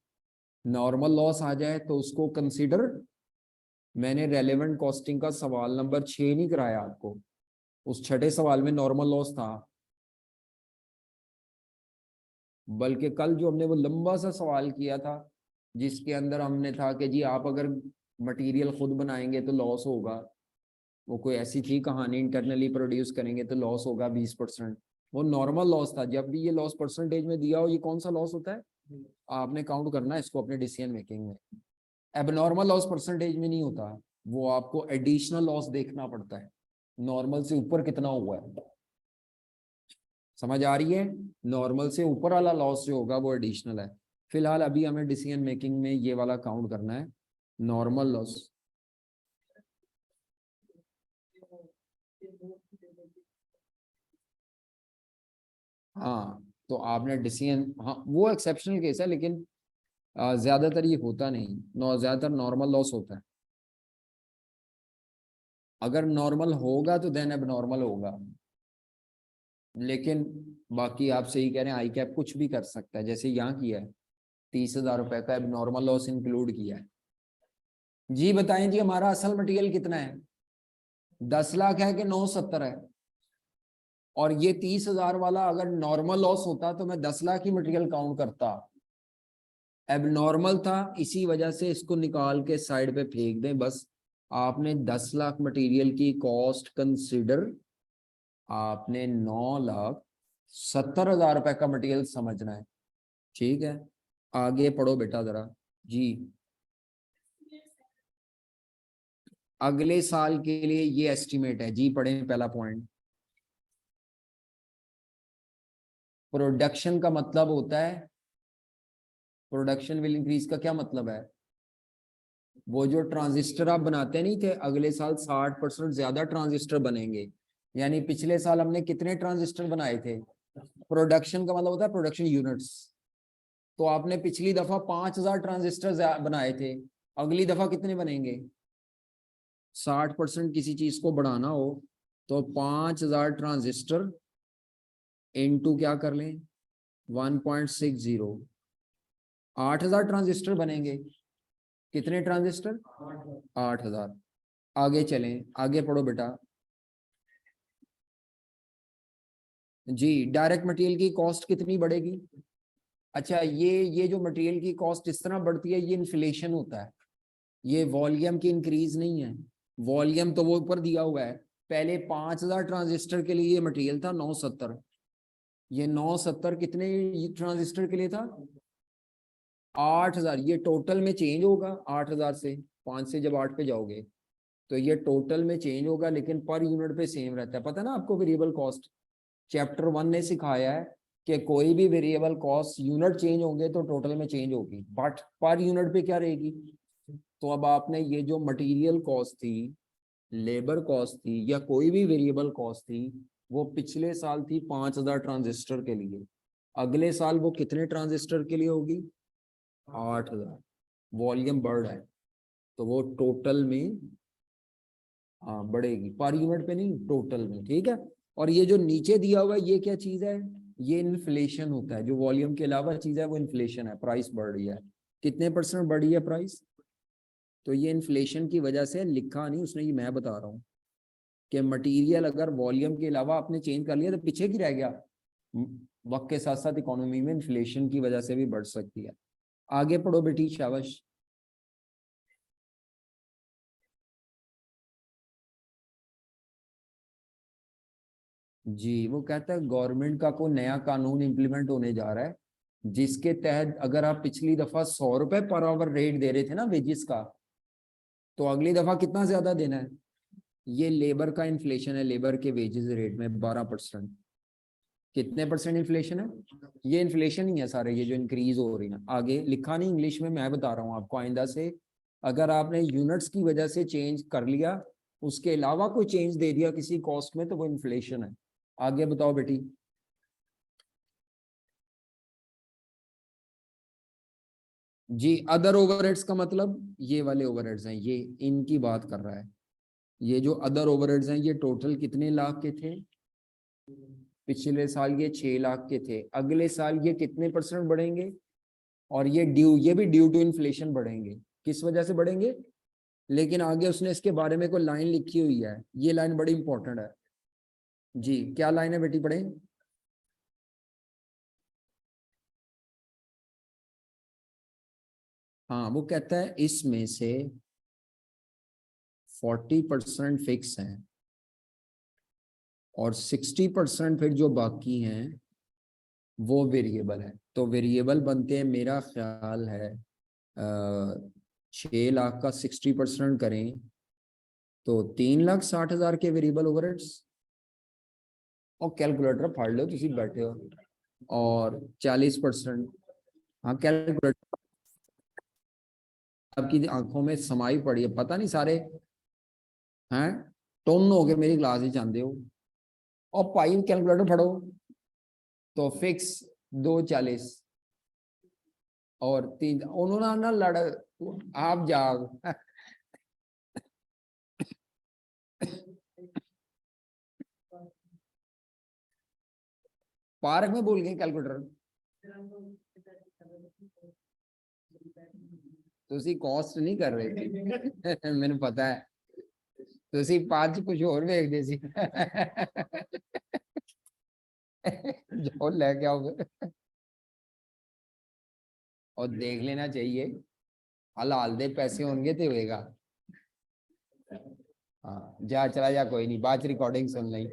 नॉर्मल लॉस आ जाए तो उसको कंसीडर, मैंने रेलेवेंट कॉस्टिंग का सवाल नंबर 6 नहीं कराया आपको, उस 6ठे सवाल में नॉर्मल लॉस था। बल्कि कल जो हमने वो लंबा सा सवाल किया था जिसके अंदर हमने था कि जी आप अगर मटेरियल खुद बनाएंगे तो लॉस होगा, वो कोई ऐसी थी कहानी, इंटरनली प्रोड्यूस करेंगे तो लॉस होगा 20%। वो नॉर्मल लॉस था। जब भी ये लॉस परसेंटेज में दिया हो, ये कौन सा लॉस होता है, आपने काउंट करना है इसको अपने डिसीजन मेकिंग में। एबनॉर्मल लॉस परसेंटेज में नहीं होता, वो आपको एडिशनल लॉस देखना पड़ता है, नॉर्मल से ऊपर कितना हुआ है। समझ आ रही है? नॉर्मल से ऊपर वाला लॉस जो होगा वो एडिशनल है। फिलहाल अभी हमें डिसीजन मेकिंग में ये वाला काउंट करना है, नॉर्मल लॉस। हाँ, तो आपने डिसीजन, हाँ वो एक्सेप्शनल केस है, लेकिन ज्यादातर ये होता नहीं, ज्यादातर नॉर्मल लॉस होता है। अगर नॉर्मल होगा तो देन अब नॉर्मल होगा, लेकिन बाकी आप सही कह रहे हैं, आई कैप कुछ भी कर सकता है, जैसे यहाँ किया है 30,000 रुपए का अब नॉर्मल लॉस इंक्लूड किया है। जी बताएं जी, हमारा असल मटेरियल कितना है, 10 लाख है कि 970 है? और ये 30,000 वाला अगर नॉर्मल लॉस होता तो मैं 10 लाख ही मटेरियल काउंट करता। अब नॉर्मल था, इसी वजह से इसको निकाल के साइड पे फेंक दें बस। आपने 10 लाख मटेरियल की कॉस्ट कंसिडर, आपने 9,70,000 रुपए का मटेरियल समझना है। ठीक है, आगे पढ़ो बेटा जरा। जी, अगले साल के लिए ये एस्टिमेट है जी, पढ़ें पहला पॉइंट। प्रोडक्शन का मतलब होता है, प्रोडक्शन विल इंक्रीज का क्या मतलब है, वो जो ट्रांजिस्टर आप बनाते नहीं थे, अगले साल 60% ज्यादा ट्रांजिस्टर बनेंगे। यानी पिछले साल हमने कितने ट्रांजिस्टर बनाए थे, प्रोडक्शन का मतलब होता है प्रोडक्शन यूनिट्स। तो आपने पिछली दफा 5,000 ट्रांजिस्टर बनाए थे, अगली दफा कितने बनेंगे, 60% किसी चीज को बढ़ाना हो तो 5,000 ट्रांजिस्टर इनटू क्या कर लें 1.60, 8,000 ट्रांजिस्टर बनेंगे। कितने ट्रांजिस्टर, 8,000। आगे चलें, आगे पढ़ो बेटा। जी, डायरेक्ट मटेरियल की कॉस्ट कितनी बढ़ेगी। अच्छा, ये जो मटेरियल की कॉस्ट इस तरह बढ़ती है, ये इन्फ्लेशन होता है, ये वॉल्यूम की इंक्रीज नहीं है। वॉल्यूम तो वो ऊपर दिया हुआ है, पहले 5,000 ट्रांजिस्टर के लिए ये मटेरियल था 970, ये 970 कितने ट्रांजिस्टर के लिए था, 8,000। ये टोटल में चेंज होगा 8,000 से, 5 से जब 8 पे जाओगे तो ये टोटल में चेंज होगा, लेकिन पर यूनिट पे सेम रहता है। पता ना आपको वेरिएबल कॉस्ट, चैप्टर 1 ने सिखाया है कि कोई भी वेरिएबल कॉस्ट यूनिट चेंज होंगे तो टोटल में चेंज होगी, बट पर यूनिट पे क्या रहेगी। तो अब आपने ये जो मटेरियल कॉस्ट थी, लेबर कॉस्ट थी, या कोई भी वेरिएबल कॉस्ट थी, वो पिछले साल थी 5,000 ट्रांजिस्टर के लिए, अगले साल वो कितने ट्रांजिस्टर के लिए होगी, 8,000। वॉल्यूम बढ़ रहा है तो वो टोटल में हाँ बढ़ेगी, पर यूनिट पे नहीं, टोटल में। ठीक है, और ये जो नीचे दिया हुआ है ये क्या चीज है, ये इन्फ्लेशन होता है। जो वॉल्यूम के अलावा चीज है वो इन्फ्लेशन है, प्राइस बढ़ रही है। कितने परसेंट बढ़ी है प्राइस, तो ये इन्फ्लेशन की वजह से, लिखा नहीं उसने, ये मैं बता रहा हूँ कि मटेरियल अगर वॉल्यूम के अलावा आपने चेंज कर लिया तो पीछे की रह गया। वक्त के साथ साथ इकोनॉमी में इन्फ्लेशन की वजह से भी बढ़ सकती है। आगे पढ़ो बेटी, शाबाश। जी, वो कहता है गवर्नमेंट का कोई नया कानून इम्प्लीमेंट होने जा रहा है, जिसके तहत अगर आप पिछली दफा 100 रुपए पर आवर रेट दे रहे थे ना वेजिस का, तो अगली दफा कितना ज्यादा देना है। ये लेबर का इन्फ्लेशन है, लेबर के वेजेस रेट में 12%। कितने परसेंट इन्फ्लेशन है, ये इन्फ्लेशन ही है सारे, ये जो इंक्रीज हो रही है। आगे लिखा नहीं इंग्लिश में, मैं बता रहा हूँ आपको, आइंदा से अगर आपने यूनिट्स की वजह से चेंज कर लिया, उसके अलावा कोई चेंज दे दिया किसी कॉस्ट में, तो वो इन्फ्लेशन है। आगे बताओ बेटी। जी, अदर ओवरहेड्स का मतलब ये वाले ओवरहेड्स हैं, ये इनकी बात कर रहा है। ये जो अदर ओवरहेड्स हैं ये टोटल कितने लाख के थे, पिछले साल ये 6 लाख के थे, अगले साल ये कितने परसेंट बढ़ेंगे, और ये भी ड्यू टू इन्फ्लेशन बढ़ेंगे। किस वजह से बढ़ेंगे, लेकिन आगे उसने इसके बारे में कोई लाइन लिखी हुई है, ये लाइन बड़ी इंपॉर्टेंट है। जी, क्या लाइन है बेटी, पढ़ें। हाँ, वो कहता है इसमें से 40% फिक्स है और 60% फिर जो बाकी हैं वो वेरिएबल है। तो वेरिएबल बनते हैं, मेरा ख्याल है 6 लाख का 60% करें तो 3,60,000 के वेरिएबल ओवरहेड्स। और कैलकुलेटर फाड़ लो, किसी बैठे हो। और 40%, हाँ कैलकुलेटर आपकी आंखों में समाई पड़ी है, पता नहीं सारे हैं टोन हो गए मेरी क्लास ही चाहते हो। और पाई कैलकुलेटर फड़ो तो फिक्स 240 और 3, उन्होंने ना लड़, आप जाग पार्क में भूल गए कैलकुलेटर। तुसी कॉस्ट नहीं कर रहे थे मैंने पता है, तुसी 5 कुछ और वेखदे सी जो लेके आओगे। और देख लेना चाहिए, हलाल दे पैसे होंगे तो होएगा। हाँ जा, चला जा, कोई नहीं, बाद रिकॉर्डिंग सुन ली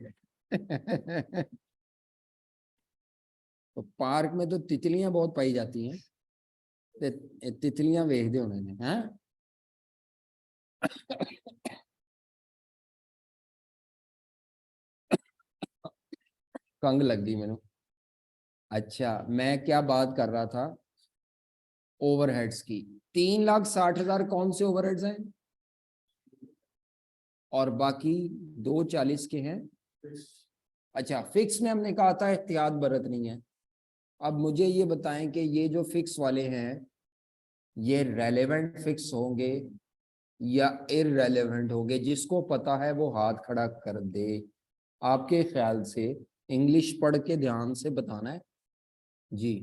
तो पार्क में तो तितलियां बहुत पाई जाती हैं, तितलियां वेखदे होने ने हैं। कंग लग गई मैंने। अच्छा मैं क्या बात कर रहा था, ओवरहेड्स की। 3,60,000 कौन से ओवरहेड्स हैं और बाकी 240 के हैं। अच्छा फिक्स में हमने कहा था एहतियात बरतनी है। अब मुझे ये बताएं कि ये जो फिक्स वाले हैं ये रेलेवेंट फिक्स होंगे या इररेलेवेंट होंगे। जिसको पता है वो हाथ खड़ा कर दे। आपके ख्याल से इंग्लिश पढ़ के ध्यान से बताना है जी।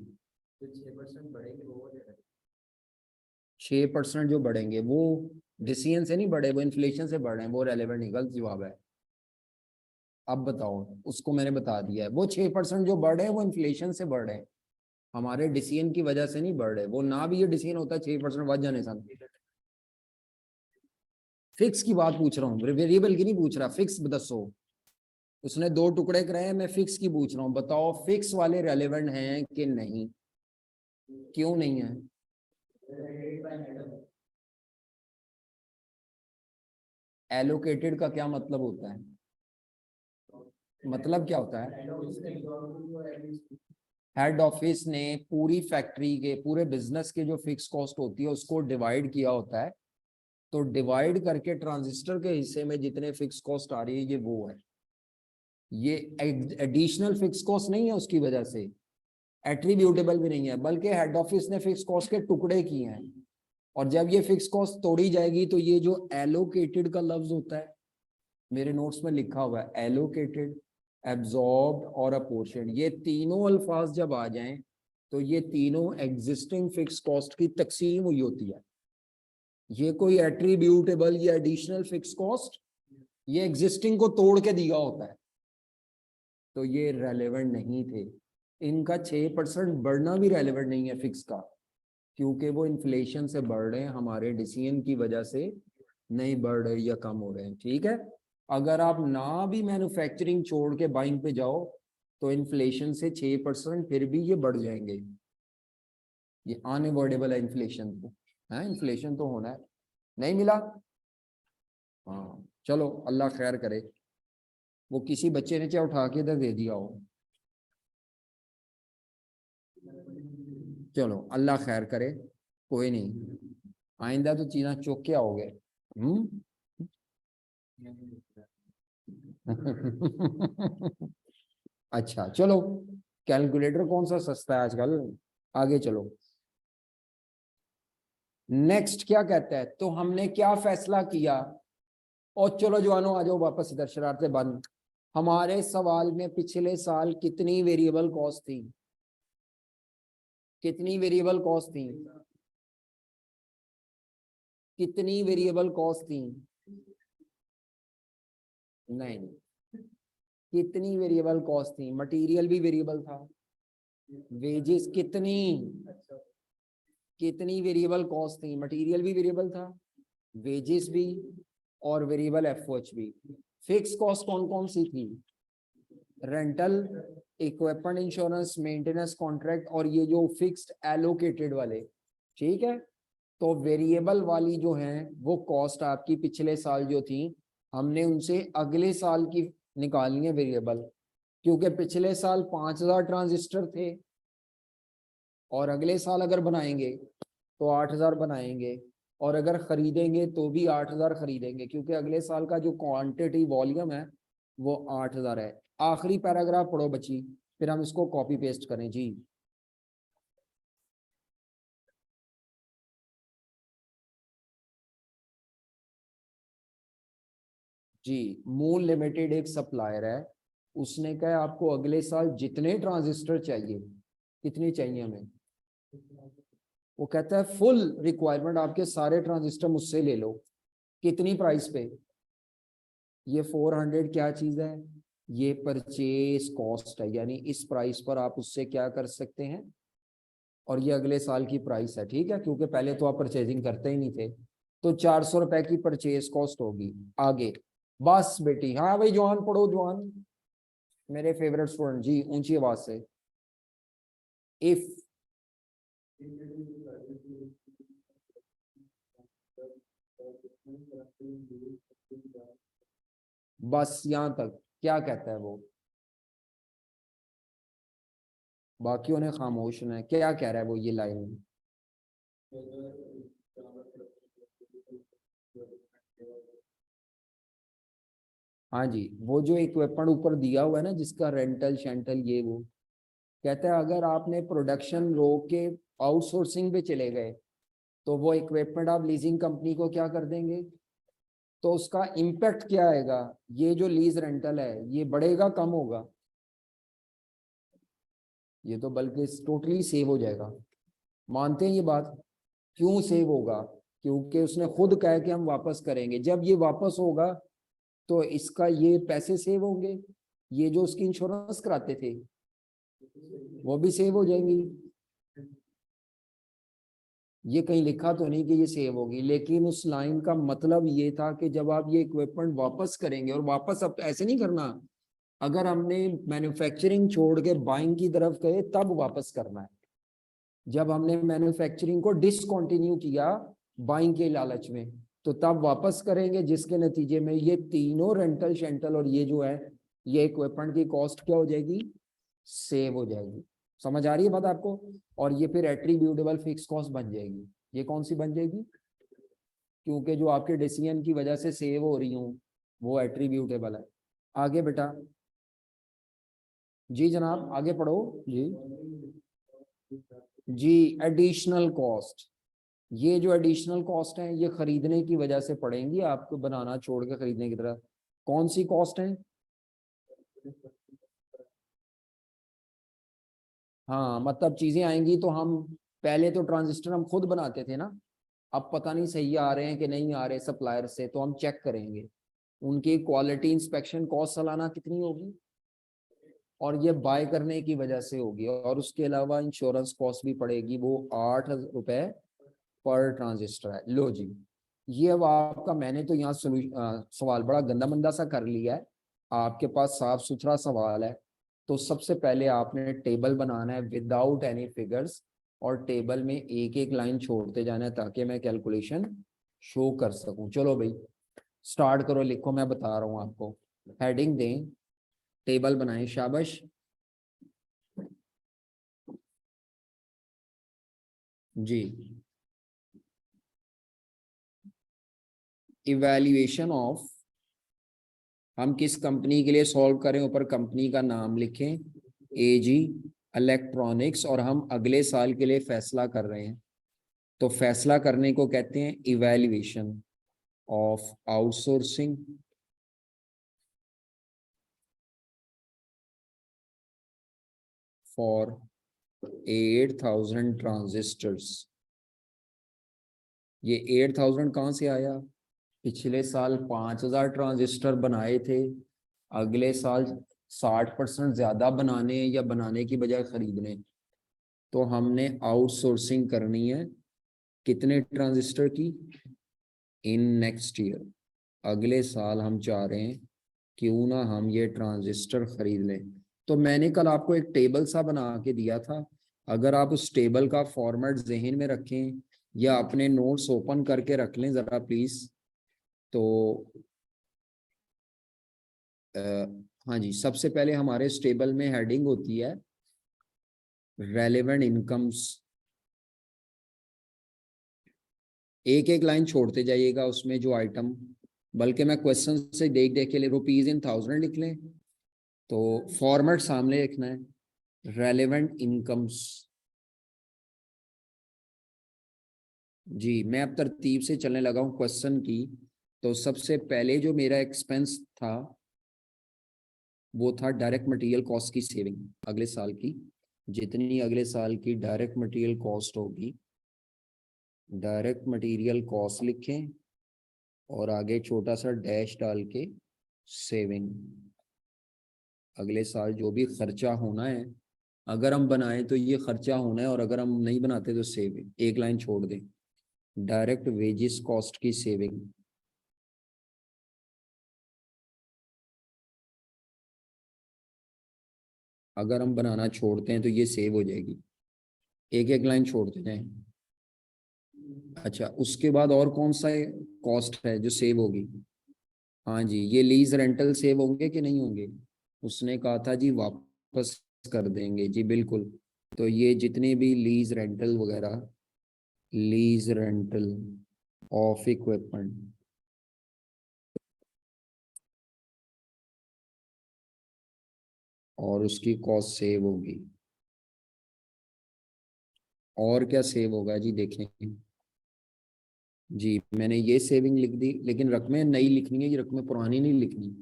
तो 6% बढ़ेंगे वो 6% जो बढ़ेंगे वो डिसीजन से नहीं बढ़े, वो इन्फ्लेशन से बढ़ रहे हैं, वो रेलेवेंट नहीं, गलत जवाब है। अब बताओ, उसको मैंने बता दिया है, वो 6% जो बढ़ रहे हैं वो इन्फ्लेशन से बढ़ रहे हैं, हमारे डिसीजन की वजह से नहीं बढ़ रहे। वो ना भी ये डिसीजन होता है 6% बढ़ जाने सन। फिक्स की बात पूछ रहा हूँ, वेरिएबल की नहीं पूछ रहा, फिक्स दसो। उसने 2 टुकड़े कराए हैं, मैं फिक्स की पूछ रहा हूँ, बताओ फिक्स वाले रेलेवेंट हैं कि नहीं, क्यों नहीं है। एलोकेटेड का क्या मतलब होता है, मतलब क्या होता है। हेड ऑफिस ने पूरी फैक्ट्री के, पूरे बिजनेस के जो फिक्स कॉस्ट होती है उसको डिवाइड किया होता है। तो डिवाइड करके ट्रांजिस्टर के हिस्से में जितने फिक्स कॉस्ट आ रही है ये वो है। ये एडिशनल फिक्स कॉस्ट नहीं है, उसकी वजह से एट्रीब्यूटेबल भी नहीं है, बल्कि हेड ऑफिस ने फिक्स कॉस्ट के टुकड़े किए हैं। और जब ये फिक्स कॉस्ट तोड़ी जाएगी तो ये जो एलोकेटेड का लफ्ज होता है, मेरे नोट्स में लिखा हुआ है एलोकेटेड, एब्जॉर्ब्ड और अपोर्शन, ये तीनों अल्फाज जब आ जाएं तो ये तीनों एग्जिस्टिंग फिक्स कॉस्ट की तकसीम हुई होती है। ये कोई एट्रीब्यूटेबल या एडिशनल फिक्स कॉस्ट, ये एग्जिस्टिंग को तोड़ के दिया होता है, तो ये रेलेवेंट नहीं थे। इनका 6% बढ़ना भी रेलेवेंट नहीं है फिक्स का, क्योंकि वो इन्फ्लेशन से बढ़ रहे हैं, हमारे डिसीजन की वजह से नहीं बढ़ रहे या कम हो रहे हैं। ठीक है, अगर आप ना भी मैन्युफैक्चरिंग छोड़ के बाइंग पे जाओ तो इन्फ्लेशन से 6% फिर भी ये बढ़ जाएंगे। ये अनअवॉइडेबल है इन्फ्लेशन तो, है इन्फ्लेशन तो होना है। नहीं मिला, हाँ चलो अल्लाह खैर करे। वो किसी बच्चे ने चाहे उठा के इधर दे दिया हो, चलो अल्लाह खैर करे, कोई नहीं, आइंदा तो चीज़ें चुक के आओगे। अच्छा चलो, कैलकुलेटर कौन सा सस्ता है आजकल, आगे चलो। नेक्स्ट क्या कहता है, तो हमने क्या फैसला किया। और चलो जवानों आ जाओ वापस इधर, शरारतें बंद। हमारे सवाल में पिछले साल कितनी वेरिएबल कॉस्ट थी, कितनी वेरिएबल कॉस्ट थी, कितनी वेरिएबल कॉस्ट थी। नहीं, कितनी वेरिएबल कॉस्ट थी, मटेरियल भी वेरिएबल था, वेजेस कितनी, कितनी वेरिएबल कॉस्ट थी, मटेरियल भी वेरिएबल था, वेजेस भी और वेरिएबल एफओएच भी। फिक्स कॉस्ट कौन कौन सी थी, rental, equipment insurance, maintenance contract और ये जो फिक्स्ड एलोकेटेड वाले, ठीक है। तो वेरिएबल वाली जो हैं वो कॉस्ट आपकी पिछले साल जो थी हमने उनसे अगले साल की निकालनी है वेरिएबल, क्योंकि पिछले साल 5000 ट्रांजिस्टर थे और अगले साल अगर बनाएंगे तो 8000 बनाएंगे, और अगर खरीदेंगे तो भी 8000 खरीदेंगे, क्योंकि अगले साल का जो क्वांटिटी वॉल्यूम है वो 8000 है। आखिरी पैराग्राफ पढ़ो बच्ची, फिर हम इसको कॉपी पेस्ट करें जी। जी, मूल लिमिटेड एक सप्लायर है, उसने कहा आपको अगले साल जितने ट्रांजिस्टर चाहिए, कितने चाहिए हमें, वो कहता है फुल रिक्वायरमेंट आपके सारे ट्रांजिस्टर मुझसे ले लो। कितनी प्राइस पे? ये 400 क्या चीज है, ये परचेज कॉस्ट है, यानी इस प्राइस पर आप उससे क्या कर सकते हैं, और ये अगले साल की प्राइस है, ठीक है, क्योंकि पहले तो आप परचेजिंग करते ही नहीं थे। तो 400 रुपए की परचेज कॉस्ट होगी। आगे बस बेटी, हाँ भाई जवान पढ़ो, जवान मेरे फेवरेट स्टूडेंट जी, ऊंची आवाज से। इफ बस यहां तक क्या कहता है वो, बाकियों ने खामोश है, क्या कह रहा है वो ये लाइन? हाँ जी, वो जो इक्विपमेंट ऊपर दिया हुआ है ना जिसका रेंटल शेंटल ये वो, कहता है अगर आपने प्रोडक्शन रोक के आउटसोर्सिंग पे चले गए तो वो इक्विपमेंट आप लीजिंग कंपनी को क्या कर देंगे, तो उसका इम्पैक्ट क्या आएगा, ये जो लीज रेंटल है ये बढ़ेगा कम होगा? ये तो बल्कि टोटली सेव हो जाएगा। मानते हैं ये बात? क्यों सेव होगा? क्योंकि उसने खुद कहा कि हम वापस करेंगे, जब ये वापस होगा तो इसका ये पैसे सेव होंगे, ये जो उसकी इंश्योरेंस कराते थे वो भी सेव हो जाएंगी। ये कहीं लिखा तो नहीं कि ये सेव होगी, लेकिन उस लाइन का मतलब ये था कि जब आप ये इक्विपमेंट वापस करेंगे, और वापस अब ऐसे नहीं करना, अगर हमने मैन्युफैक्चरिंग छोड़ के बाइंग की तरफ गए तब वापस करना है। जब हमने मैन्युफैक्चरिंग को डिसकंटिन्यू किया बाइंग के लालच में, तो तब वापस करेंगे, जिसके नतीजे में ये तीनों रेंटल शेंटल और ये जो है ये इक्विपमेंट की कॉस्ट क्या हो जाएगी, सेव हो जाएगी। समझ आ रही है बात आपको? और ये फिर एट्रीब्यूटेबल फिक्स कॉस्ट बन जाएगी। ये कौन सी बन जाएगी? क्योंकि जो आपके डिसीजन की वजह से सेव हो रही हूँ वो एट्रीब्यूटेबल है। आगे बेटा जी, जनाब आगे पढ़ो जी। जी, एडिशनल कॉस्ट, ये जो एडिशनल कॉस्ट है ये खरीदने की वजह से पड़ेंगी आपको, बनाना छोड़ के खरीदने की तरह। कौन सी कॉस्ट है? हाँ, मतलब चीजें आएंगी तो हम, पहले तो ट्रांजिस्टर हम खुद बनाते थे ना, अब पता नहीं सही आ रहे हैं कि नहीं आ रहे सप्लायर से, तो हम चेक करेंगे उनकी क्वालिटी इंस्पेक्शन कॉस्ट सालाना कितनी होगी, और ये बाय करने की वजह से होगी, और उसके अलावा इंश्योरेंस कॉस्ट भी पड़ेगी, वो 8 रुपए पर ट्रांजिस्टर है। लो जी, ये अब आपका, मैंने तो यहाँ सवाल बड़ा गंदा मंदा सा कर लिया है, आपके पास साफ सुथरा सवाल है। तो सबसे पहले आपने टेबल बनाना है विदाउट एनी फिगर्स, और टेबल में एक एक लाइन छोड़ते जाना है ताकि मैं कैलकुलेशन शो कर सकूं। चलो भाई स्टार्ट करो, लिखो, मैं बता रहा हूँ आपको, हेडिंग दें, टेबल बनाएं, शाबाश जी। इवैल्यूएशन ऑफ, हम किस कंपनी के लिए सॉल्व करें, ऊपर कंपनी का नाम लिखें, एजी इलेक्ट्रॉनिक्स, और हम अगले साल के लिए फैसला कर रहे हैं, तो फैसला करने को कहते हैं evaluation of outsourcing for 8000 transistors. ये 8000 कहाँ से आया? पिछले साल 5000 ट्रांजिस्टर बनाए थे, अगले साल 60% ज्यादा बनाने, या बनाने की बजाय खरीदने, तो हमने आउटसोर्सिंग करनी है कितने ट्रांजिस्टर की, इन नेक्स्ट ईयर, अगले साल हम चाह रहे हैं क्यों ना हम ये ट्रांजिस्टर खरीद लें। तो मैंने कल आपको एक टेबल सा बना के दिया था, अगर आप उस टेबल का फॉर्मेट जहन में रखें या अपने नोट्स ओपन करके रख लें ज़रा प्लीज़। तो हाँ जी, सबसे पहले हमारे इस टेबल में हेडिंग होती है रेलेवेंट इनकम्स। एक एक लाइन छोड़ते जाइएगा उसमें जो आइटम, बल्कि मैं क्वेश्चन से देख देख के लिए रुपीज इन थाउजेंड लिख लें। तो फॉर्मेट सामने लिखना है रेलेवेंट इनकम्स। जी मैं अब तरतीब से चलने लगा हूँ क्वेश्चन की। तो सबसे पहले जो मेरा एक्सपेंस था वो था डायरेक्ट मटेरियल कॉस्ट की सेविंग अगले साल की। जितनी अगले साल की डायरेक्ट मटेरियल कॉस्ट होगी, डायरेक्ट मटेरियल कॉस्ट लिखें और आगे छोटा सा डैश डाल के सेविंग। अगले साल जो भी खर्चा होना है, अगर हम बनाएं तो ये खर्चा होना है, और अगर हम नहीं बनाते तो सेविंग। एक लाइन छोड़ दें, डायरेक्ट वेजेस कॉस्ट की सेविंग। अगर हम बनाना छोड़ते हैं तो ये सेव हो जाएगी। एक एक लाइन छोड़ते जाएं। अच्छा, उसके बाद और कौन सा कॉस्ट है जो सेव होगी? हाँ जी, ये लीज रेंटल सेव होंगे कि नहीं होंगे? उसने कहा था जी वापस कर देंगे, जी बिल्कुल। तो ये जितने भी लीज रेंटल वगैरह, लीज रेंटल ऑफ इक्विपमेंट, और उसकी कॉस्ट सेव होगी। और क्या सेव होगा जी देखें। जी मैंने ये सेविंग लिख दी, लेकिन रकमें नई लिखनी है, ये रकमें पुरानी नहीं लिखनी।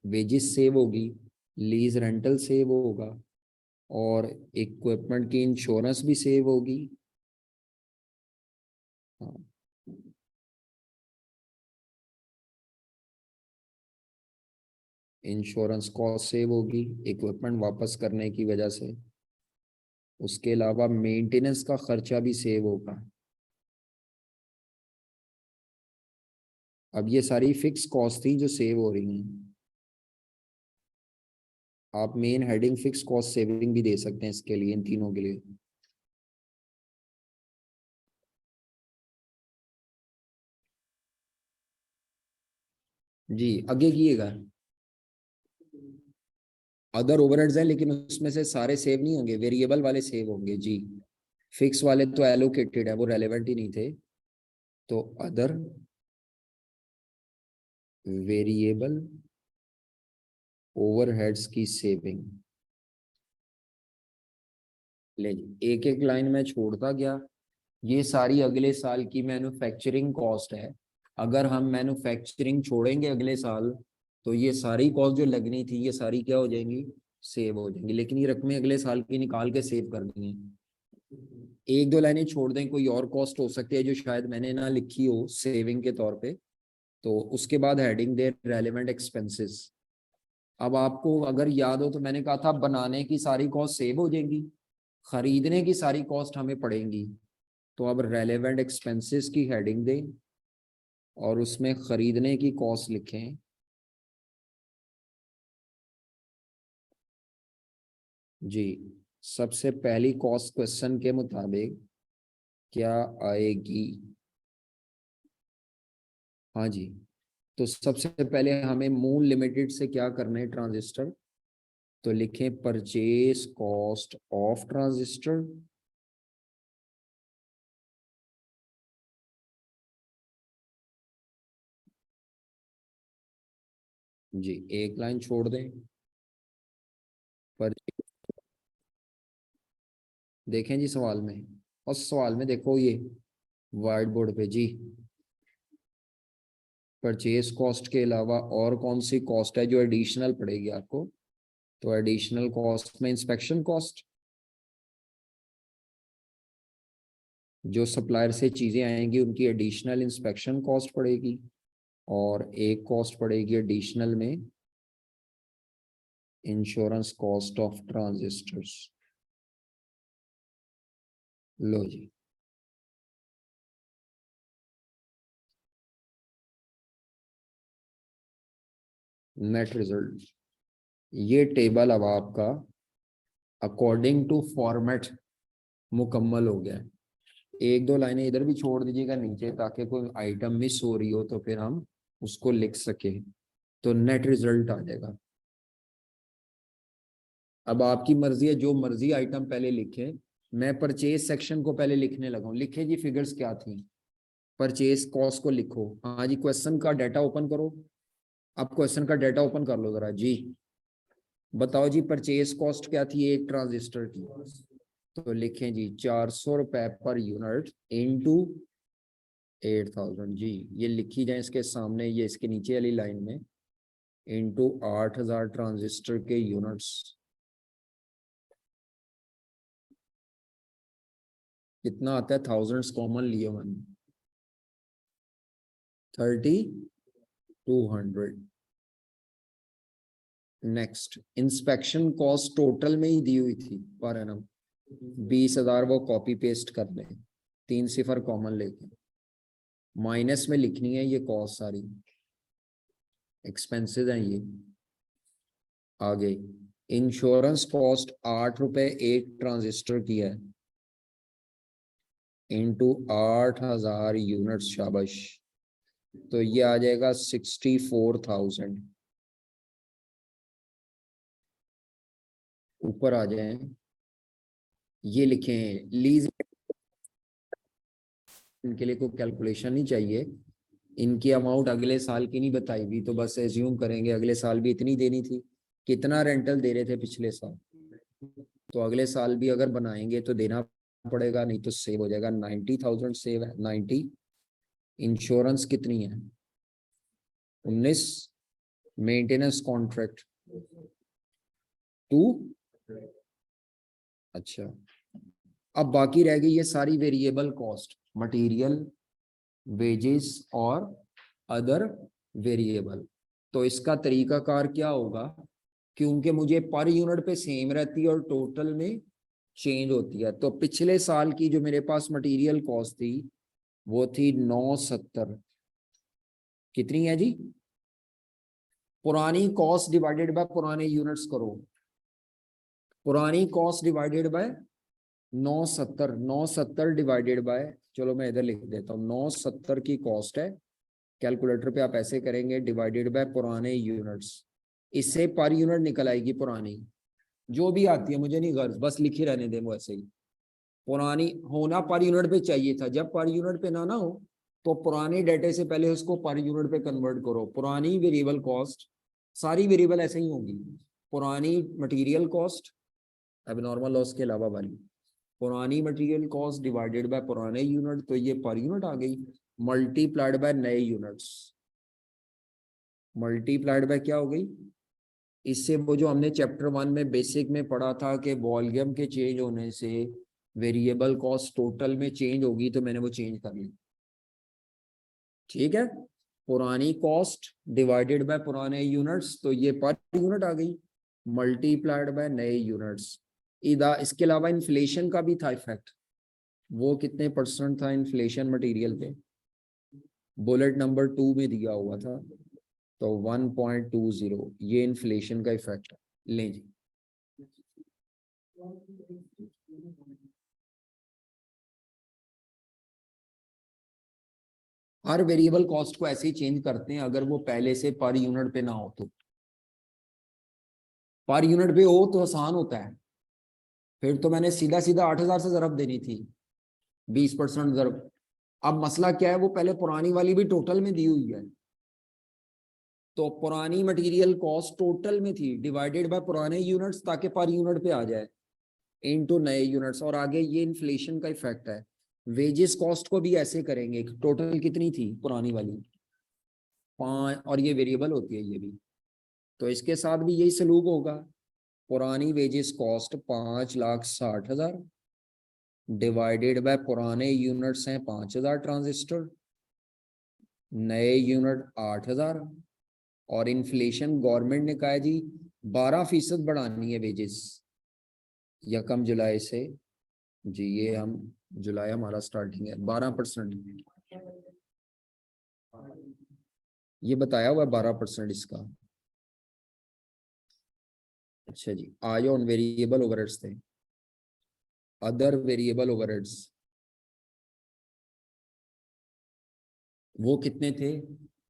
वेजेस सेव होगी, लीज रेंटल सेव होगा, और इक्विपमेंट की इंश्योरेंस भी सेव होगी। हाँ, इंश्योरेंस कॉस्ट सेव होगी इक्विपमेंट वापस करने की वजह से। उसके अलावा मेंटेनेंस का खर्चा भी सेव होगा। अब ये सारी फिक्स कॉस्ट थी जो सेव हो रही हैं। आप main heading fix cost saving भी दे सकते हैं इसके लिए, इन तीनों के लिए। जी आगे कीजिएगा। अदर ओवरहेड्स हैं, लेकिन उसमें से सारे सेव नहीं होंगे, वेरिएबल वाले सेव होंगे जी। फिक्स वाले तो एलोकेटेड है, वो रेलेवेंट ही नहीं थे। तो अदर वेरिएबल ओवरहेड्स की सेविंग। ले जी, एक एक लाइन में छोड़ता गया। ये सारी अगले साल की मैन्युफैक्चरिंग कॉस्ट है। अगर हम मैन्युफैक्चरिंग छोड़ेंगे अगले साल, तो ये सारी कॉस्ट जो लगनी थी ये सारी क्या हो जाएंगी, सेव हो जाएंगी। लेकिन ये रकमें अगले साल की निकाल के सेव करनी है। एक दो लाइनें छोड़ दें, कोई और कॉस्ट हो सकती है जो शायद मैंने ना लिखी हो सेविंग के तौर पे। तो उसके बाद हेडिंग दे रेलेवेंट एक्सपेंसेस। अब आपको अगर याद हो तो मैंने कहा था बनाने की सारी कॉस्ट सेव हो जाएंगी, खरीदने की सारी कॉस्ट हमें पड़ेंगी। तो अब रेलेवेंट एक्सपेंसेस की हेडिंग दें और उसमें खरीदने की कॉस्ट लिखें। जी, सबसे पहली कॉस्ट क्वेश्चन के मुताबिक क्या आएगी? हाँ जी, तो सबसे पहले हमें मून लिमिटेड से क्या करना है, ट्रांजिस्टर। तो लिखें परचेज कॉस्ट ऑफ ट्रांजिस्टर। जी एक लाइन छोड़ दें। पर देखें जी सवाल में, और सवाल में देखो ये व्हाइट बोर्ड पे जी, परचेज कॉस्ट के अलावा और कौन सी कॉस्ट है जो एडिशनल पड़ेगी आपको? तो एडिशनल कॉस्ट में इंस्पेक्शन कॉस्ट, जो सप्लायर से चीज़ें आएंगी उनकी एडिशनल इंस्पेक्शन कॉस्ट पड़ेगी, और एक कॉस्ट पड़ेगी एडिशनल में इंश्योरेंस कॉस्ट ऑफ ट्रांजिस्टर्स। लो जी, नेट रिजल्ट, ये टेबल अब आपका अकॉर्डिंग टू फॉर्मेट मुकम्मल हो गया है। एक दो लाइनें इधर भी छोड़ दीजिएगा नीचे, ताकि कोई आइटम मिस हो रही हो तो फिर हम उसको लिख सके। तो नेट रिजल्ट आ जाएगा। अब आपकी मर्जी है, जो मर्जी आइटम पहले लिखें। मैं परचेज सेक्शन को पहले लिखने लगा हूँ। लिखे जी फिगर्स क्या थी, परचेज कॉस्ट को लिखो। हाँ जी, क्वेश्चन का डाटा ओपन करो। अब क्वेश्चन का डाटा ओपन कर लो जरा जी। बताओ जी, परचेज कॉस्ट क्या थी एक ट्रांजिस्टर की? तो लिखें जी 400 रुपए पर यूनिट इंटू 8000 जी। ये लिखी जाए इसके सामने, ये इसके नीचे वाली लाइन में, इंटू 8000 ट्रांजिस्टर के यूनिट्स। कितना आता है? थाउजेंड्स कॉमन लिए मैंने, 3200। नेक्स्ट, इंस्पेक्शन कॉस्ट टोटल में ही दी हुई थी पर एनम 20,000। वो कॉपी पेस्ट कर लें, 3 सिफर कॉमन लेके माइनस में लिखनी है ये कॉस्ट सारी, एक्सपेंसेस हैं ये। आगे इंश्योरेंस कॉस्ट 8 रुपए एक ट्रांजिस्टर की है, इंटू 8000 यूनिट्स। शाबाश। तो ये आ जाएगा 64,000। ऊपर आ जाए, ये लिखें लीज। इनके लिए कोई कैलकुलेशन नहीं चाहिए, इनकी अमाउंट अगले साल की नहीं बताई हुई, तो बस एज्यूम करेंगे अगले साल भी इतनी देनी थी। कितना रेंटल दे रहे थे पिछले साल, तो अगले साल भी अगर बनाएंगे तो देना पड़ेगा, नहीं तो सेव हो जाएगा। 90,000 सेव है, 90। इंश्योरेंस कितनी है? 19। Maintenance contract 2। अच्छा, अब बाकी रह गई ये सारी वेरिएबल कॉस्ट, मटेरियल, वेजेस और अदर वेरिएबल। तो इसका तरीकाकार क्या होगा, क्योंकि मुझे पर यूनिट पे सेम रहती है और टोटल में चेंज होती है। तो पिछले साल की जो मेरे पास मटेरियल कॉस्ट थी वो थी 970। कितनी है जी? पुरानी कॉस्ट डिवाइडेड बाय पुराने यूनिट्स करो। पुरानी cost divided by 970, 970 divided by, चलो मैं इधर लिख देता हूँ, 970 की कॉस्ट है। कैलकुलेटर पे आप ऐसे करेंगे, डिवाइडेड बाय पुराने यूनिट्स। इससे पर यूनिट निकल आएगी पुरानी, जो भी आती है मुझे नहीं गर्ज, बस लिखे रहने दे वो ऐसे ही। पुरानी होना पर यूनिट पे चाहिए था, जब पर यूनिट पे ना हो तो पुराने डाटे से पहले उसको पर यूनिट पे कन्वर्ट करो। पुरानी वेरिएबल कॉस्ट, सारी वेरिएबल ऐसे ही होंगी। पुरानी मटेरियल कॉस्ट अब नॉर्मल लॉस के अलावा वाली, पुरानी मटेरियल कॉस्ट डिवाइडेड बाय पुराने यूनिट, तो ये पर यूनिट आ गई, मल्टीप्लाइड बाय नए यूनिट्स। मल्टीप्लाइड बाय क्या हो गई? इससे वो जो हमने चैप्टर 1 में बेसिक में पढ़ा था कि वॉल्यूम के चेंज होने से वेरिएबल कॉस्ट टोटल में चेंज होगी, तो मैंने वो चेंज कर ली। ठीक है, पुरानी कॉस्ट डिवाइडेड बाय पुराने यूनिट्स, तो ये पर यूनिट आ गई, मल्टीप्लाइड बाय नए यूनिट्स। इसके अलावा इन्फ्लेशन का भी था इफेक्ट। वो कितने परसेंट था इन्फ्लेशन मटेरियल पे? बुलेट नंबर 2 में दिया हुआ था, तो 1.20। ये इन्फ्लेशन का इफेक्ट है। लें जी, हर वेरिएबल कॉस्ट को ऐसे ही चेंज करते हैं अगर वो पहले से पर यूनिट पे ना हो तो। पर यूनिट पे हो तो आसान होता है, फिर तो मैंने सीधा सीधा 8,000 से जरब देनी थी, 20% जरब। अब मसला क्या है, वो पहले पुरानी वाली भी टोटल में दी हुई है, तो पुरानी मटेरियल कॉस्ट टोटल में थी डिवाइडेड बाय पुराने यूनिट्स, ताकि पर यूनिट पे आ जाए, इनटू नए यूनिट्स। और आगे ये इन्फ्लेशन का इफेक्ट है। वेजेस कॉस्ट को भी ऐसे करेंगे, टोटल कितनी थी पुरानी वाली? 5, और ये वेरिएबल होती है ये भी, तो इसके साथ भी यही सलूक होगा। पुरानी वेजेस कॉस्ट 5,60,000 डिवाइडेड बाय पुराने यूनिट्स हैं 5,000 ट्रांजिस्टर, नए यूनिट 8,000। और इन्फ्लेशन गवर्नमेंट ने कहा है जी 12% बढ़ानी है वेजेस 1 जुलाई से। जी ये हम, जुलाई हमारा स्टार्टिंग है, 12%। ये बताया हुआ है 12% इसका। अच्छा जी, आज ऑन वेरिएबल ओवरहेड्स थे, अदर वेरिएबल ओवरहेड्स वो कितने थे?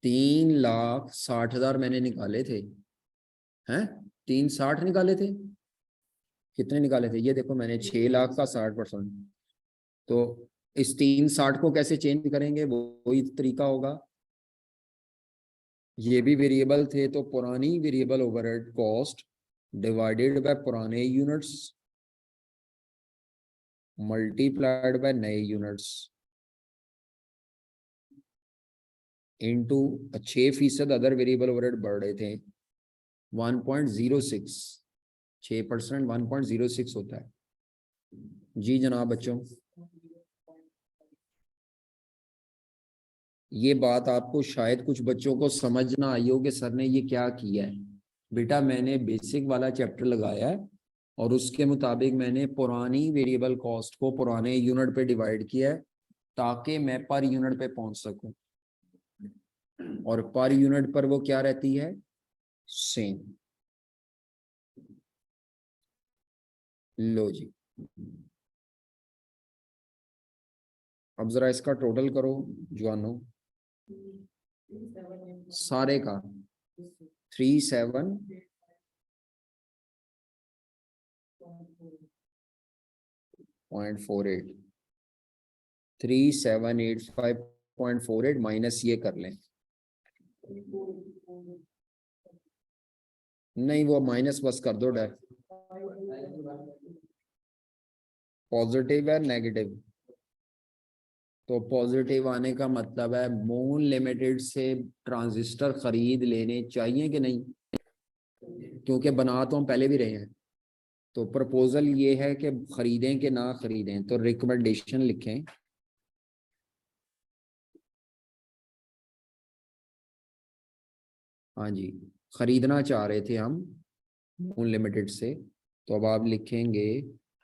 3,60,000 मैंने निकाले थे, हैं? 360 निकाले थे। कितने निकाले थे? ये देखो, मैंने 6,00,000 का 60%। तो इस 360 को कैसे चेंज करेंगे? वो वही तरीका होगा। ये भी वेरिएबल थे, तो पुरानी variable overhead cost divided by पुराने यूनिट्स मल्टीप्लाइड बाय नए units into 6% other variable overhead बढ़ रहे थे 1.06, 6% 1.06 होता है। जी जनाब बच्चों, ये बात आपको शायद कुछ बच्चों को समझ ना आई हो कि सर ने ये क्या किया है। बेटा मैंने बेसिक वाला चैप्टर लगाया है और उसके मुताबिक मैंने पुरानी वेरिएबल कॉस्ट को पुराने यूनिट पे डिवाइड किया है ताकि मैं पर यूनिट पे पहुंच सकूं, और पर यूनिट पर वो क्या रहती है? सेम। लो जी, अब जरा इसका टोटल करो जवानो, सारे का 37.48, 3785.48 माइनस ये कर लें। नहीं, वो माइनस बस कर दो डायरेक्ट। पॉजिटिव है नेगेटिव? तो पॉजिटिव आने का मतलब है मून लिमिटेड से ट्रांजिस्टर खरीद लेने चाहिए कि नहीं? क्योंकि बना तो हम पहले भी रहे हैं। तो प्रपोजल ये है कि खरीदें कि ना खरीदें, तो रिकमेंडेशन लिखें। हाँ जी, खरीदना चाह रहे थे हम मून लिमिटेड से, तो अब आप लिखेंगे